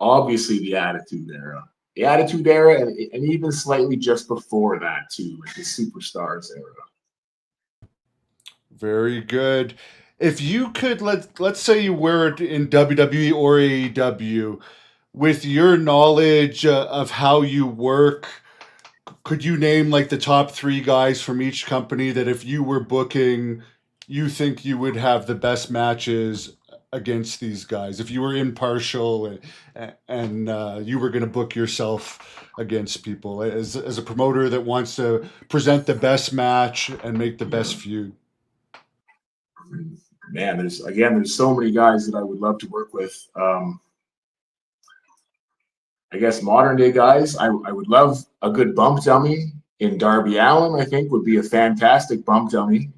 Obviously, the Attitude Era. The Attitude Era, and even slightly just before that, too, like the Superstars era. Very good. If you could let's say you were in WWE or AEW, with your knowledge of how you work, could you name like the top three guys from each company that if you were booking, you think you would have the best matches against these guys? If you were impartial and you were going to book yourself against people as a promoter that wants to present the best match and make the best feud. Man, there's so many guys that I would love to work with. I guess modern day guys, I would love a good bump dummy in Darby Allin. I think would be a fantastic bump dummy.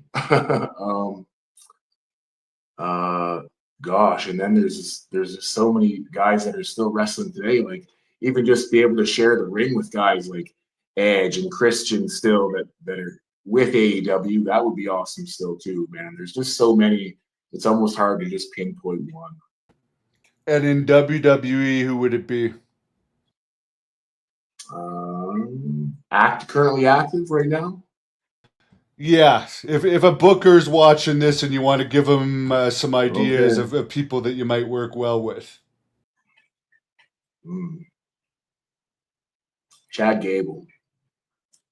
Gosh, and then there's just so many guys that are still wrestling today. Like even just be able to share the ring with guys like Edge and Christian still that are with AEW. That would be awesome still too, man. There's just so many. It's almost hard to just pinpoint one. And in WWE, who would it be? Currently active right now. Yeah, if a booker's watching this and you want to give them some ideas of people that you might work well with. Chad Gable.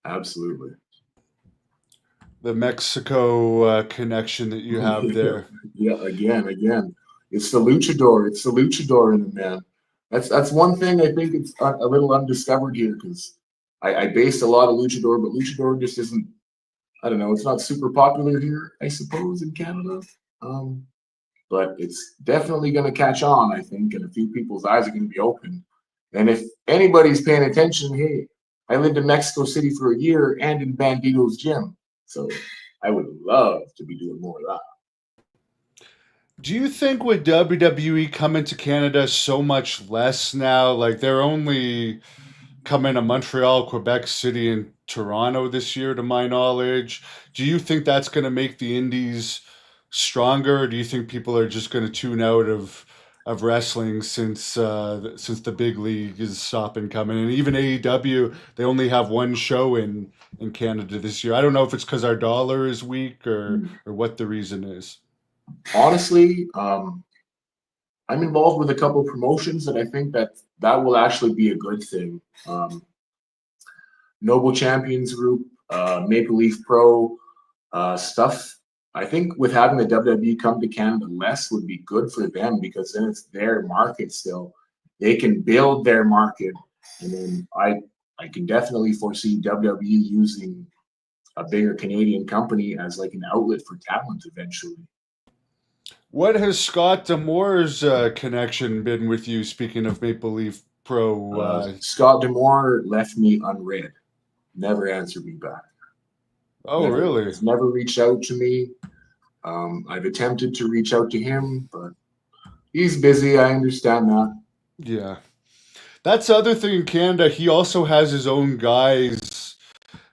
Absolutely. The Mexico connection that you have there. Yeah, again. It's the luchador. It's the luchador in the man. That's one thing I think it's a little undiscovered here because I based a lot of luchador, but luchador just isn't, I don't know, it's not super popular here, I suppose, in Canada. But it's definitely going to catch on, I think, and a few people's eyes are going to be open. And if anybody's paying attention, hey, I lived in Mexico City for a year and in Bandito's gym. So I would love to be doing more of that. Do you think with WWE coming to Canada so much less now, like they're only coming to Montreal, Quebec City, and Toronto this year, to my knowledge. Do you think that's going to make the indies stronger? Or do you think people are just going to tune out of wrestling since the big league is stopping coming? And even AEW, they only have one show in Canada this year. I don't know if it's because our dollar is weak or what the reason is. Honestly, I'm involved with a couple of promotions that I think that will actually be a good thing. Noble Champions Group, Maple Leaf Pro stuff. I think with having the WWE come to Canada less would be good for them because then it's their market still. They can build their market, and then I can definitely foresee WWE using a bigger Canadian company as like an outlet for talent eventually. What has Scott D'Amore's connection been with you? Speaking of Maple Leaf Pro, Scott D'Amore left me unread. Never answered me back. Oh, really? He's never reached out to me. I've attempted to reach out to him, but he's busy. I understand that. Yeah. That's the other thing in Canada. He also has his own guys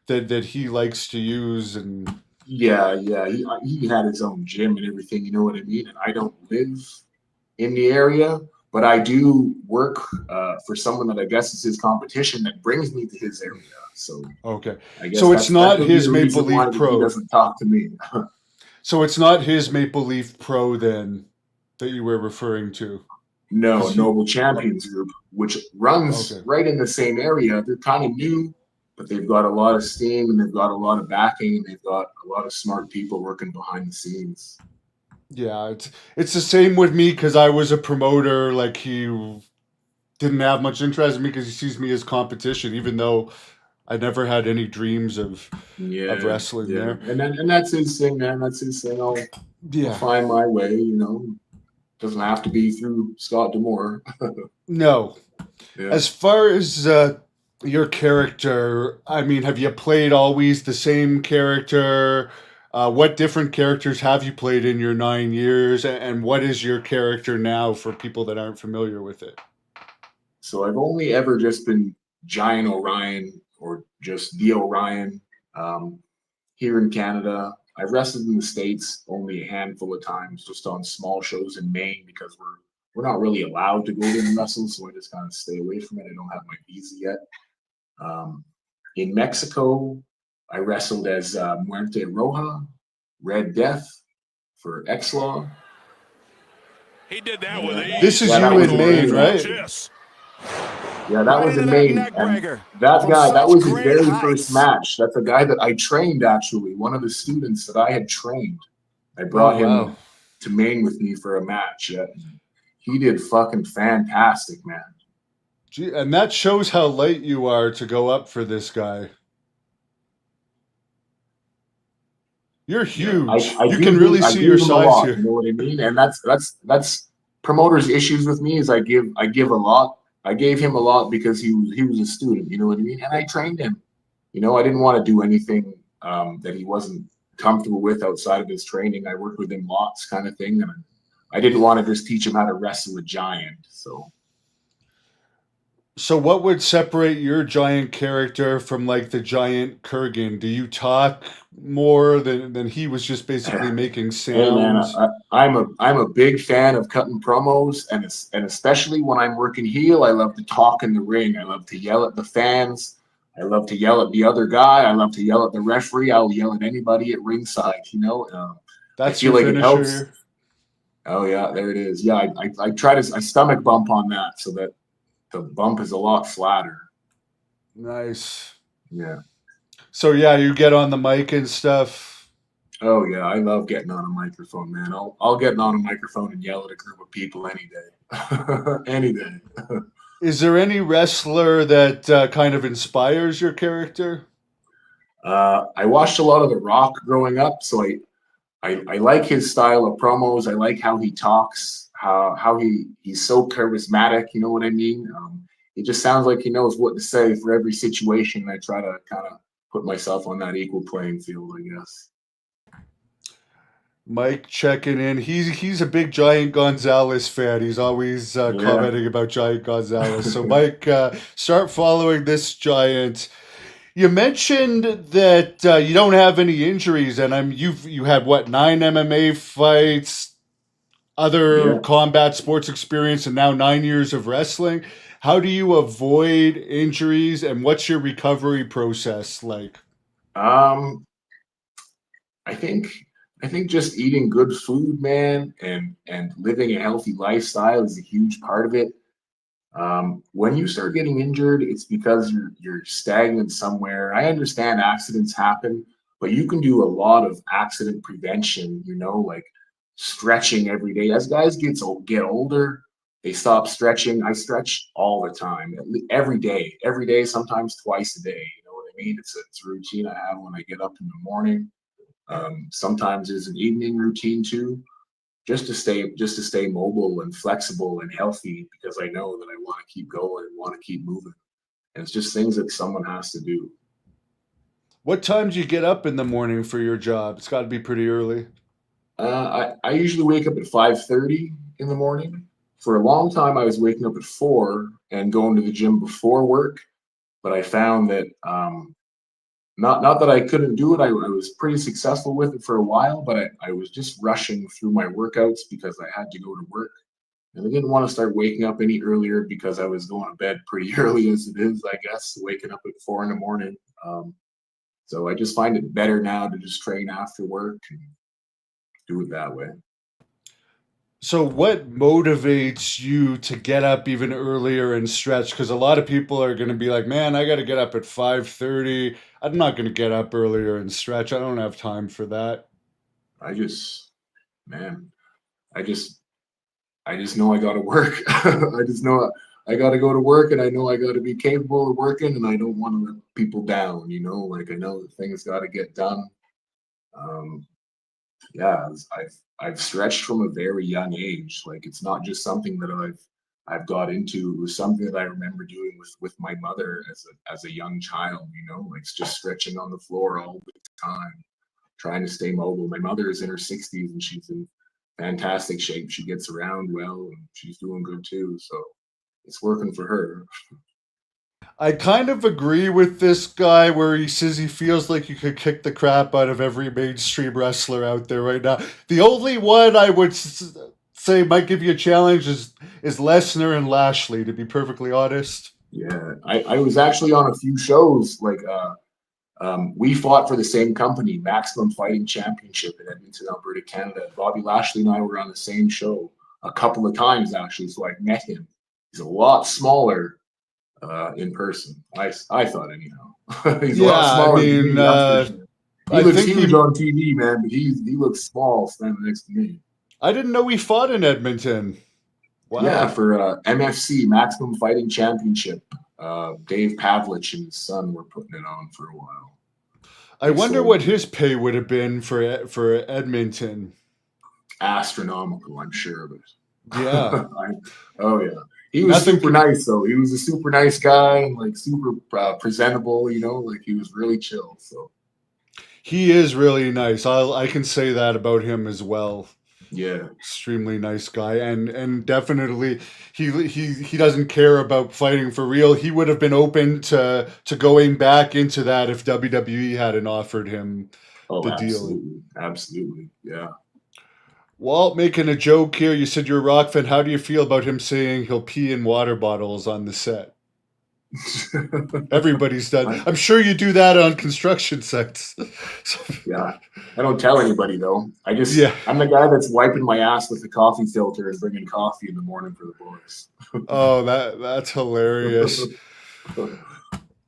that he likes to use. And yeah. He had his own gym and everything. You know what I mean? And I don't live in the area, but I do work for someone that I guess is his competition that brings me to his area. So okay, I guess so it's not his Maple Leaf Pro. He doesn't talk to me. So it's not his Maple Leaf Pro then that you were referring to. No, Noble Champions Group, which runs right in the same area. They're kind of new, but they've got a lot of steam and they've got a lot of backing and they've got a lot of smart people working behind the scenes. Yeah, it's the same with me because I was a promoter. Like he didn't have much interest in me because he sees me as competition, even though I never had any dreams of Yeah, wrestling yeah, there. and that's his thing, man. That's his thing. I'll Yeah, find my way. Doesn't have to be through Scott Demore. no. Yeah. As far as your character, I mean, have you played always the same character? What different characters have you played in your 9 years, and what is your character now for people that aren't familiar with it? So I've only ever just been Giant Orion or just the Orion here in Canada. I've wrestled in the States only a handful of times, just on small shows in Maine because we're not really allowed to go there and wrestle, so I just kind of stay away from it. I don't have my visa yet. Um, in Mexico, I wrestled as Muerte Roja, Red Death for X-Law. He did that with And This ease. is yeah, that you was in in Maine, Maine Watch right? actually. this. Yeah, that Right was into in that Maine. neck And breaker that from guy, that such was his great very first heights. match. That's a guy that I trained actually, one of the students that I had trained. I Oh brought wow. him to Maine with me for a match. Yeah. He did fucking fantastic, man. Gee, and that shows how light you are to go up for this guy. You're Yeah, I, huge. I You can give him really I see give your him a size lot, here. you know what I mean? And that's promoters' issues with me is I give a lot. I gave him a lot because he was a student, you know what I mean? And I trained him. I didn't want to do anything that he wasn't comfortable with outside of his training. I worked with him lots, kind of thing, and I didn't want to just teach him how to wrestle a giant. So So, what would separate your giant character from like the giant Kurgan? Do you talk more than he was just basically making hey man, sounds? I'm a big fan of cutting promos, and especially when I'm working heel, I love to talk in the ring. I love to yell at the fans. I love to yell at the other guy. I love to yell at the referee. I'll yell at anybody at ringside. I That's feel your like it finisher helps. here. Oh yeah, there it is. Yeah, I try to I stomach bump on that so that the bump is a lot flatter. Nice. Yeah. So yeah, you get on the mic and stuff. Oh yeah, I love getting on a microphone, man. I'll get on a microphone and yell at a group of people any day, any day. Is there any wrestler that kind of inspires your character? I watched a lot of The Rock growing up, so I like his style of promos. I like how he talks, how he's so charismatic. You know what I mean? It just sounds like he knows what to say for every situation. I try to kind of put myself on that equal playing field, I guess. Mike checking in. He's a big Giant Gonzalez fan. He's always Yeah. commenting about Giant Gonzalez. So Mike, start following this giant. You mentioned that you don't have any injuries, and you had what 9 MMA fights, other Yeah. combat sports experience, and now 9 years of wrestling. How do you avoid injuries, and what's your recovery process like? Um, I think I think just eating good food, man, and living a healthy lifestyle is a huge part of it. When you start getting injured, it's because you're stagnant somewhere. I understand accidents happen, but you can do a lot of accident prevention. Like stretching every day. As guys get older, they stop stretching. I stretch all the time, every day, sometimes twice a day. You know what I mean? It's a routine I have when I get up in the morning. Sometimes there's an evening routine too, just to stay mobile and flexible and healthy because I know that I want to keep going and want to keep moving. And it's just things that someone has to do. What time do you get up in the morning for your job? It's got to be pretty early. I usually wake up at 5:30 in the morning. For a long time, I was waking up at 4 and going to the gym before work, but I found that not that I couldn't do it. I was pretty successful with it for a while, but I was just rushing through my workouts because I had to go to work. And I didn't want to start waking up any earlier because I was going to bed pretty early as it is, I guess, waking up at 4 in the morning. So I just find it better now to just train after work and do it that way. So, what motivates you to get up even earlier and stretch? Because a lot of people are going to be like, "Man, I got to get up at 5:30. I'm not going to get up earlier and stretch. I don't have time for that." I just, man. I just know I got to work. I just know I got to go to work, and I know I got to be capable of working, and I don't want to let people down. Like I know that things got to get done. Um, yeah, I've stretched from a very young age. Like it's not just something that I've got into. It was something that I remember doing with my mother as a young child. Like it's just stretching on the floor all the time, trying to stay mobile. My mother is in her 60s and she's in fantastic shape. She gets around well and she's doing good too. So it's working for her. I kind of agree with this guy where he says he feels like you could kick the crap out of every mainstream wrestler out there right now. The only one I would say might give you a challenge is Lesnar and Lashley, to be perfectly honest. Yeah, I was actually on a few shows. Like we fought for the same company, Maximum Fighting Championship in Edmonton, Alberta, Canada. Bobby Lashley and I were on the same show a couple of times actually, so I met him. He's a lot smaller in person. I thought anyhow. He's a Yeah, lot I smaller than mean, me. That's for sure. He I looks think huge on TV, man, but he looks small standing next to me. I didn't know he fought in Edmonton. Yeah, Wow. for MFC, Maximum Fighting Championship. Dave Pavlich and his son were putting it on for a while. I They wonder sold what his pay would have been for Edmonton. astronomical, I'm sure of it. Yeah. Oh yeah, he was Nothing super can nice though. He was a super nice guy and like super presentable. Like he was really chill. So He is really nice. I can say that about him as well. yeah, Extremely nice guy, and definitely he doesn't care about fighting for real. He would have been open to going back into that if WWE hadn't offered him oh the deal. absolutely, yeah. Walt making a joke here. You said you're a Rock fan. How do you feel about him saying he'll pee in water bottles on the set? Everybody's done. I, I'm sure you do that on construction sites. yeah, I don't tell anybody though. Yeah. I'm the guy that's wiping my ass with the coffee filter and bringing coffee in the morning for the boys. Oh, that's hilarious.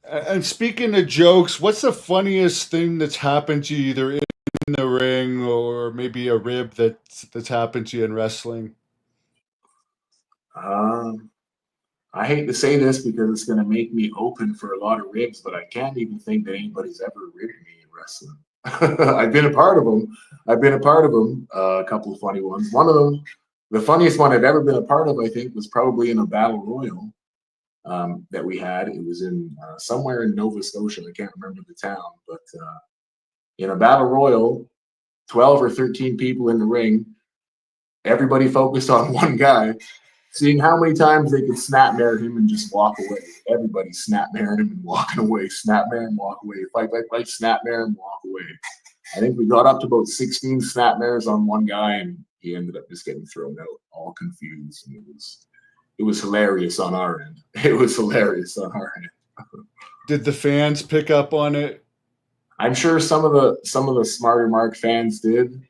And speaking of jokes, what's the funniest thing that's happened to you either in the ring or maybe a rib that's happened to you in wrestling? um, I hate to say this because it's going to make me open for a lot of ribs, but I can't even think that anybody's ever ribbed me in wrestling. I've been a part of them. A couple of funny ones. One of them, the funniest one I've ever been a part of, I think, was probably in a battle royal that we had. It was in somewhere in Nova Scotia. I can't remember the town, but in a battle royal, 12 or 13 people in the ring, everybody focused on one guy, seeing how many times they could snap mare him and just walk away. Everybody snap maring him and walking away, snap mare and walk away, fight, snap mare and walk away. I think we got up to about 16 snap mares on one guy, and he ended up just getting thrown out, all confused. And it was hilarious on our end. It was hilarious on our end. Did the fans pick up on it? I'm sure some of the smarter Mark fans did.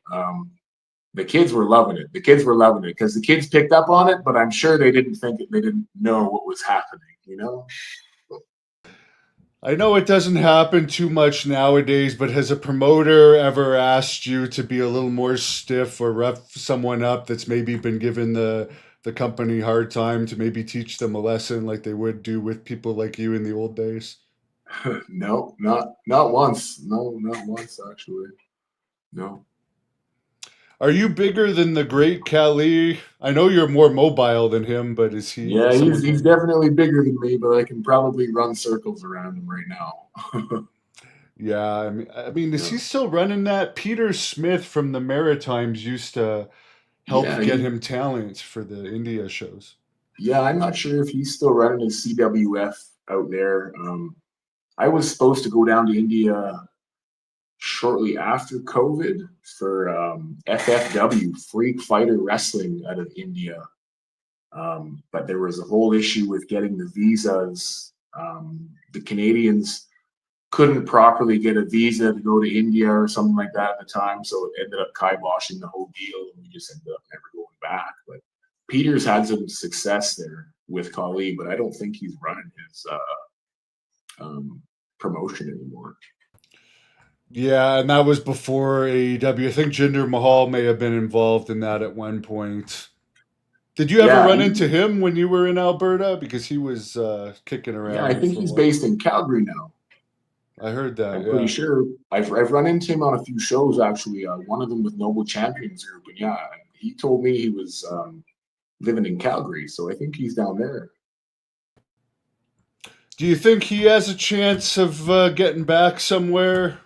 The kids were loving it. The kids were loving it because the kids picked up on it, but I'm sure they didn't think it. They didn't know what was happening. I know it doesn't happen too much nowadays, but has a promoter ever asked you to be a little more stiff or rough someone up that's maybe been given the company hard time to maybe teach them a lesson like they would do with people like you in the old days? No, not once. No, not once actually. No. Are you bigger than the great Kali? I know you're more mobile than him, but is he Yeah, someone? he's definitely bigger than me, but I can probably run circles around him right now. Yeah, I mean, is Yeah. he still running that? Peter Smith from the Maritimes used to help Yeah, get him talent for the India shows. yeah, I'm not sure if he's still running his CWF out there. I was supposed to go down to India shortly after COVID for FFW, Freak Fighter Wrestling out of India. But there was a whole issue with getting the visas. The Canadians couldn't properly get a visa to go to India or something like that at the time, so it ended up kiboshing the whole deal, and we just ended up never going back. But Peter's had some success there with Kali, but I don't think he's running his promotion anymore. Yeah, and that was before AEW. I think Jinder Mahal may have been involved in that at one point. Did you ever Yeah, run into him when you were in Alberta? Because he was kicking yeah, I around think for a he's while. based in Calgary now. I heard that, I'm pretty yeah. sure I've run into him on a few shows actually. One of them with Noble Champions Group, and yeah, he told me he was living in Calgary, so I think he's down there. Do you think he has a chance of getting back somewhere?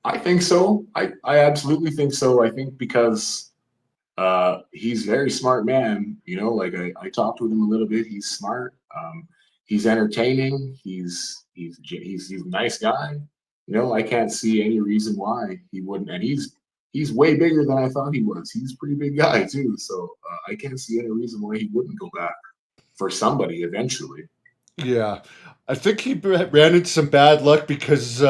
I think so. I absolutely think so. I think because he's a very smart man. You know, like I talked with him a little bit. He's smart. He's entertaining. He's a nice guy. You know, I can't see any reason why he wouldn't. And he's way bigger than I thought he was. He's a pretty big guy too. So I can't see any reason why he wouldn't go back for somebody eventually. Yeah. I think he ran into some bad luck because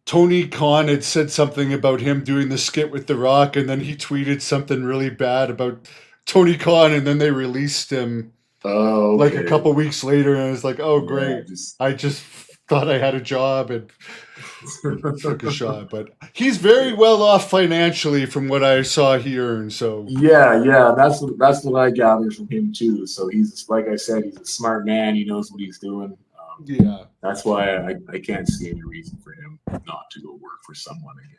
Tony Khan had said something about him doing the skit with The Rock, and then he tweeted something really bad about Tony Khan, and then they released him like a Okay. couple weeks later, and it's like, oh, Yeah. great. Just. I just thought I had a job and took a shot. But he's very well off financially from what I saw he earned. So, Yeah, yeah, that's what I gathered from him too. So he's like I said, he's a smart man. He knows what he's doing. yeah. That's why I can't see any reason for him not to go work for someone again.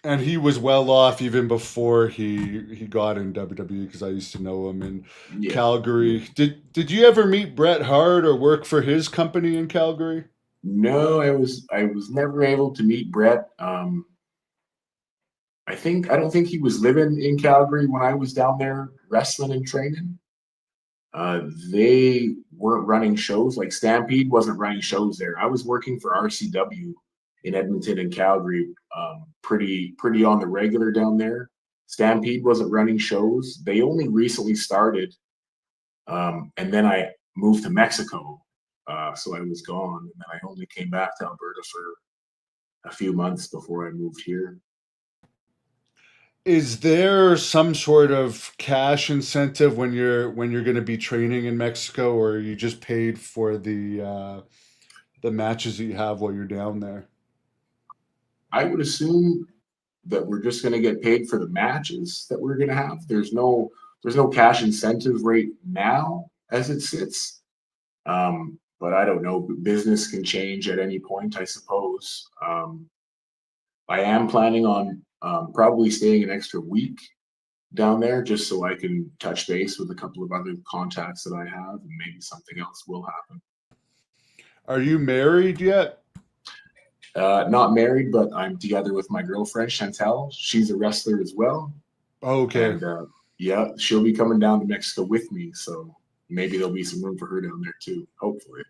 And he was well off even before he got in WWE because I used to know him in Yeah, yeah. Calgary. Did you ever meet Bret Hart or work for his company in Calgary? No, I was never able to meet Brett. I don't think he was living in Calgary when I was down there wrestling and training. They weren't running shows. Like Stampede wasn't running shows there. I was working for RCW in Edmonton and Calgary, pretty on the regular down there. Stampede wasn't running shows. They only recently started, and then I moved to Mexico, so I was gone, and then I only came back to Alberta for a few months before I moved here. Is there some sort of cash incentive when you're going to be training in Mexico, or are you just paid for the matches that you have while you're down there? I would assume that we're just going to get paid for the matches that we're going to have. There's no cash incentive right now as it sits. But I don't know. Business can change at any point, I suppose. I am planning on probably staying an extra week down there just so I can touch base with a couple of other contacts that I have, and maybe something else will happen. Are you married yet? Not married, but I'm together with my girlfriend Chantel. She's a wrestler as well, Okay. and yeah, she'll be coming down to Mexico with me. So maybe there'll be some room for her down there too. Hopefully.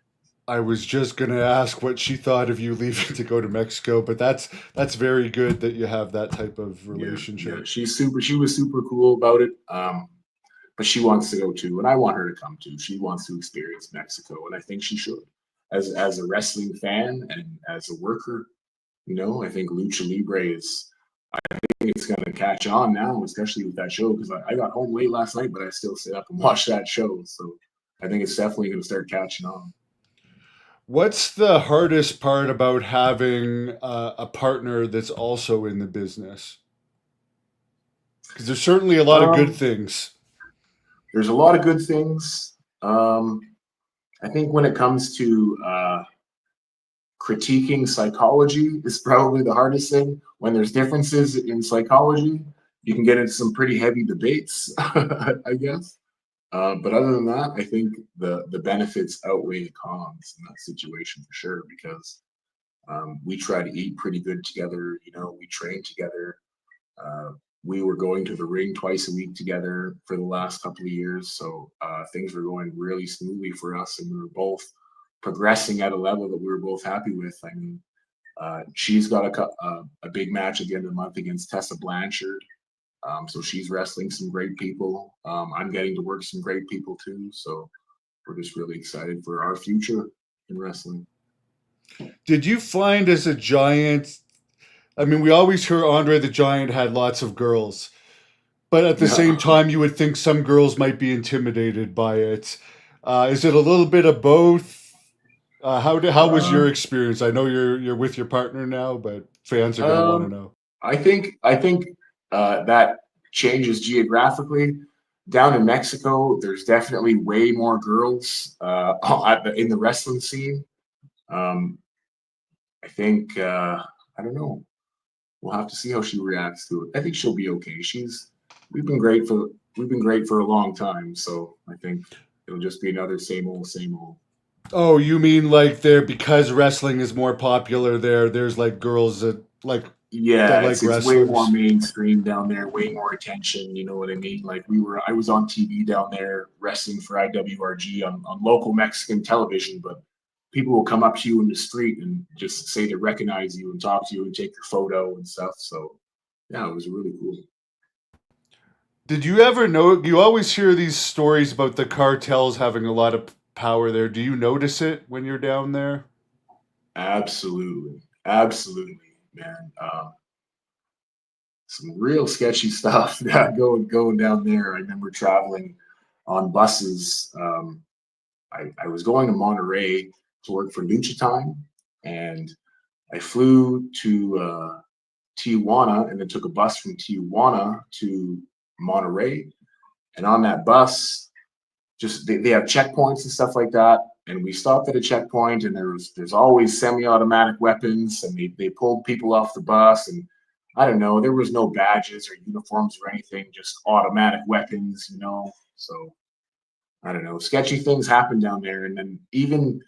I was just going to ask what she thought of you leaving to go to Mexico, but that's very good that you have that type of Yeah, yeah, relationship. she's super. She was super cool about it. But she wants to go too, and I want her to come too. She wants to experience Mexico, and I think she should. As a wrestling fan and as a worker, I think Lucha Libre is. I think it's going to catch on now, especially with that show. Because I got home late last night, but I still stayed up and watched that show. So I think it's definitely going to start catching on. What's the hardest part about having a partner that's also in the business? Because there's certainly a lot of good Um, things. there's a lot of good things. I think when it comes to critiquing psychology is probably the hardest thing. When there's differences in psychology, you can get into some pretty heavy debates, I guess. But other than that, I think the benefits outweigh the cons in that situation for sure because we try to eat pretty good together. We train together. Uh, we were going to the ring twice a week together for the last couple of years, so things were going really smoothly for us, and we were both progressing at a level that we were both happy with. I mean, she's got a big match at the end of the month against Tessa Blanchard. So she's wrestling some great people. I'm getting to work some great people too. So we're just really excited for our future in wrestling. Did you find as a giant? I mean, we always hear Andre the Giant had lots of girls, but at the same Yeah. time, you would think some girls might be intimidated by it. Is it a little bit of both? How was Uh, your experience? I know you're with your partner now, but fans are going to want to um, know. I think that changes geographically. Down in Mexico, there's definitely way more girls in the wrestling scene. Um, I think I don't know. We'll have to see how she reacts to it. I think she'll be okay. We've been great for we've been great for a long time, so I think it'll just be another same old, same old. Oh, you mean like there because wrestling is more popular there? There's like girls that Yeah, like it's way more wrestlers. mainstream down there, way more attention. You know what I mean? Like I was on TV down there wrestling for IWRG on local Mexican television, but people will come up to you in the street and just say they recognize you and talk to you and take your photo and stuff. So yeah, it was really cool. Did you ever know? You always hear these stories about the cartels having a lot of power there. Do you notice it when you're down there? Absolutely, absolutely, man. Some real sketchy stuff going down there. I remember traveling on buses. I was going to Monterey to work for Lucha Time, and I flew to Tijuana, and then took a bus from Tijuana to Monterey. And on that bus, just they have checkpoints and stuff like that. And we stopped at a checkpoint, and there's always semi-automatic weapons, and they pulled people off the bus, and I don't know, there was no badges or uniforms or anything, just automatic weapons, you know. So I don't know, sketchy things happen down there, and then even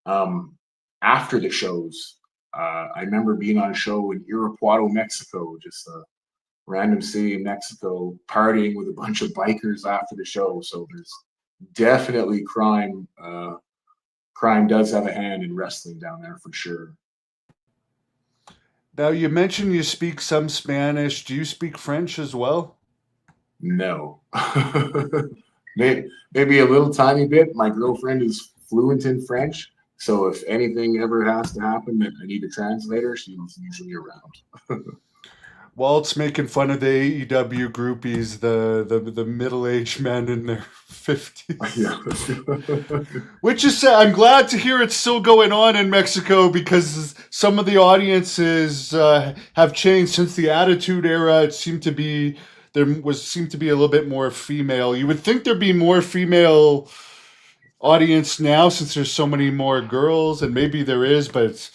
um, after the shows, I remember being on a show in Irapuato, Mexico, just a random city in Mexico, partying with a bunch of bikers after the show. So there's definitely crime. Crime does have a hand in wrestling down there for sure. Now you mentioned you speak some Spanish. Do you speak French as well? No, maybe a little tiny bit. My girlfriend is fluent in French, so if anything ever has to happen that I need a translator, she's usually around. Walt's making fun of the AEW groupies, the middle aged men in their fifties. Yeah. Which is sad. I'm glad to hear it's still going on in Mexico because some of the audiences have changed since the Attitude Era. It seemed to be seemed to be a little bit more female. You would think there'd be more female audience now since there's so many more girls, and maybe there is, but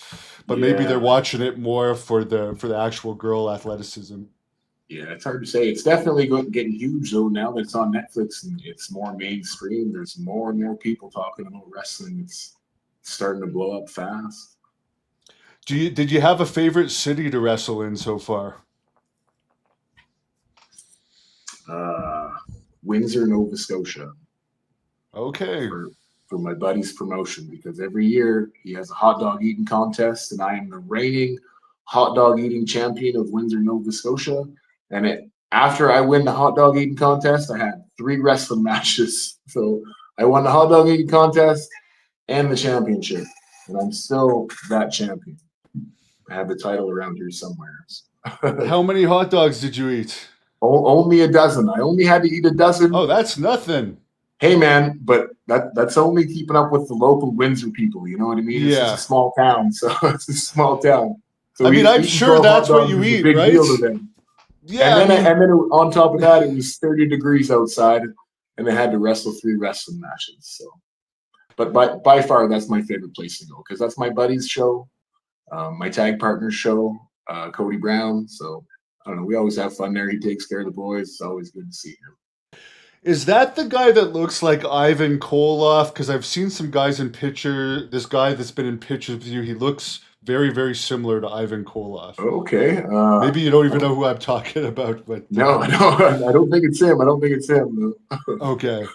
maybe they're Yeah, watching it more for the actual girl athleticism. yeah, it's hard to say. It's definitely getting huge though now that it's on Netflix and it's more mainstream. There's more and more people talking about wrestling. It's starting to blow up fast. Did you have a favorite city to wrestle in so far? Uh, Windsor, Nova Scotia, Okay. for for my buddy's promotion because every year he has a hot dog eating contest, and I am the reigning hot dog eating champion of Windsor, Nova Scotia. And after I win the hot dog eating contest, I had three wrestling matches. So I won the hot dog eating contest and the championship, and I'm still that champion. I have the title around here somewhere. How many hot dogs did you eat? Only a dozen. I only had to eat a dozen. Oh, that's nothing. Hey man, but that's only keeping up with the local Windsor people. You know what I mean? It's just a Yeah. small town, so it's a small town. I So mean, I'm eating sure 12 hot that's what dogs you is a eat, big right? deal to them. Yeah, I And mean, then on top of that, it was 30 degrees outside, and they had to wrestle three wrestling matches. So, but by far, that's my favorite place to go because that's my buddy's show, my tag partner's show, Cody Brown. So I don't know. We always have fun there. He takes care of the boys. It's always good to see him. is that the guy that looks like Ivan Koloff? Because I've seen some guys in picture. This guy that's been in pictures with you, he looks very, very similar to Ivan Koloff. Okay. Maybe you don't even know who I'm talking about, but No, I don't. I don't think it's him. I don't think it's him. okay.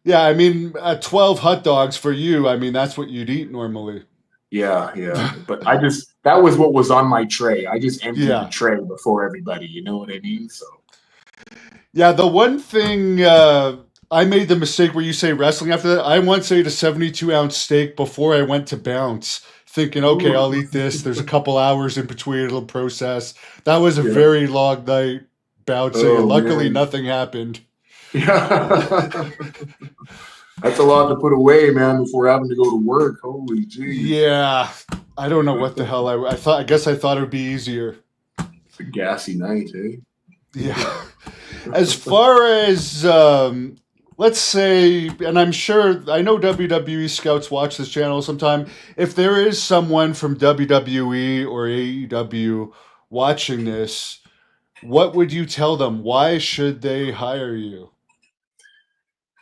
Yeah, I mean, 12 hot dogs for you. I mean, that's what you'd eat normally. Yeah, yeah. But that was what was on my tray. I just emptied the Yeah. tray before everybody. You know what I mean? So. Yeah, the one thing I made the mistake where you say wrestling after that. I once ate a 72-ounce steak before I went to bounce, thinking, okay, I'll Ooh. eat this. There's a couple hours in between, it'll process. That was a Yeah. very long night bouncing, and Oh luckily man. nothing happened. Yeah. That's a lot to put away, man, before having to go to work. Holy jeez. Yeah, I don't know what the hell I thought. I guess I thought it would be easier. It's a gassy night, eh? Yeah. As far as let's say, and I'm sure I know WWE scouts watch this channel sometime. If there is someone from WWE or AEW watching this, what would you tell them? Why should they hire you?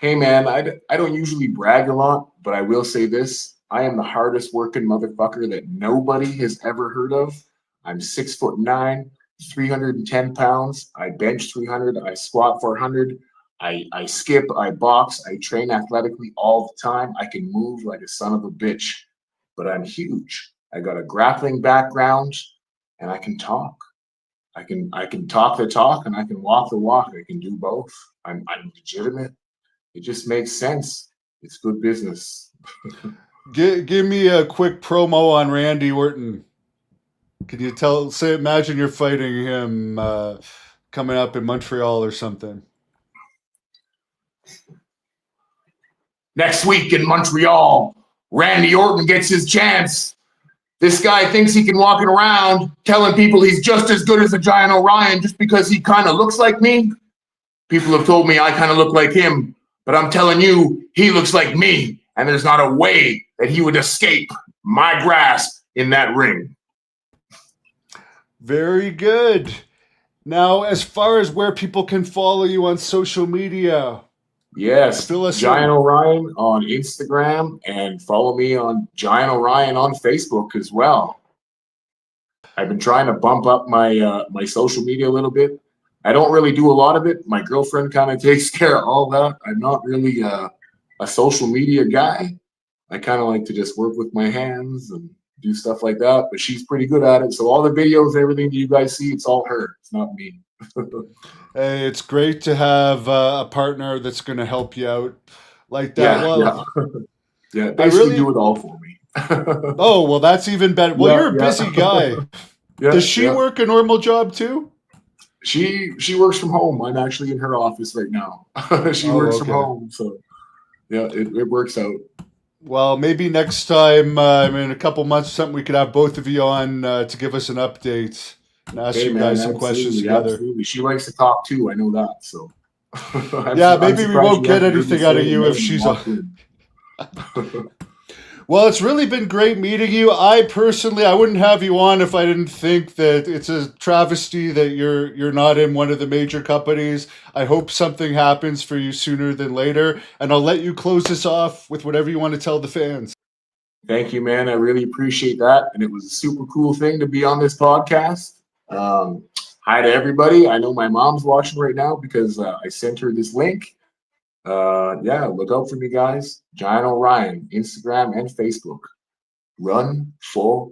Hey, man, I don't usually brag a lot, but I will say this. I am the hardest working motherfucker that nobody has ever heard of. I'm 6'9", 310 pounds. I bench 300. I squat 400. I skip. I box. I train athletically all the time. I can move like a son of a bitch, but I'm huge. I got a grappling background, and I can talk. I can talk the talk, and I can walk the walk. I can do both. I'm legitimate. It just makes sense. It's good business. Give me a quick promo on Randy Orton. Can you imagine you're fighting him coming up in Montreal or something? Next week in Montreal, Randy Orton gets his chance. This guy thinks he can walk it around telling people he's just as good as a Giant Orion just because he kind of looks like me. People have told me I kind of look like him, but I'm telling you, he looks like me, and there's not a way that he would escape my grasp in that ring. Very good. Now, as far as where people can follow you on social media, Yes, fill us Giant in. Orion on Instagram, and follow me on Giant Orion on Facebook as well. I've been trying to bump up my my social media a little bit. I don't really do a lot of it. My girlfriend kind of takes care of all that. I'm not really a social media guy. I kind of like to just work with my hands and do stuff like that, but she's pretty good at it. So all the videos, everything that you guys see, it's all her. It's not me. Hey, it's great to have a partner that's going to help you out like that. Yeah, Well, yeah. Basically, do it all for me. Oh, well, that's even better. Well, Yeah, you're a busy guy. Yeah, Does she yeah. work a normal job too? She works from home. I'm actually in her office right now. She Oh, works from okay. home, so yeah, it works out. Well, maybe next time, in a couple months, something we could have both of you on to give us an update and ask Hey you man, guys some questions absolutely, together. absolutely. She likes to talk too. I know that. So Yeah, I'm maybe we surprised won't you get haven't heard me anything out say of her you if name and she's walked on. in. Well, it's really been great meeting you. I personally, I wouldn't have you on if I didn't think that it's a travesty that you're not in one of the major companies. I hope something happens for you sooner than later, and I'll let you close this off with whatever you want to tell the fans. Thank you, man. I really appreciate that, and it was a super cool thing to be on this podcast. Hi to everybody. I know my mom's watching right now because I sent her this link. Yeah, look out for me, guys. Giant Orion, Instagram and Facebook. Run for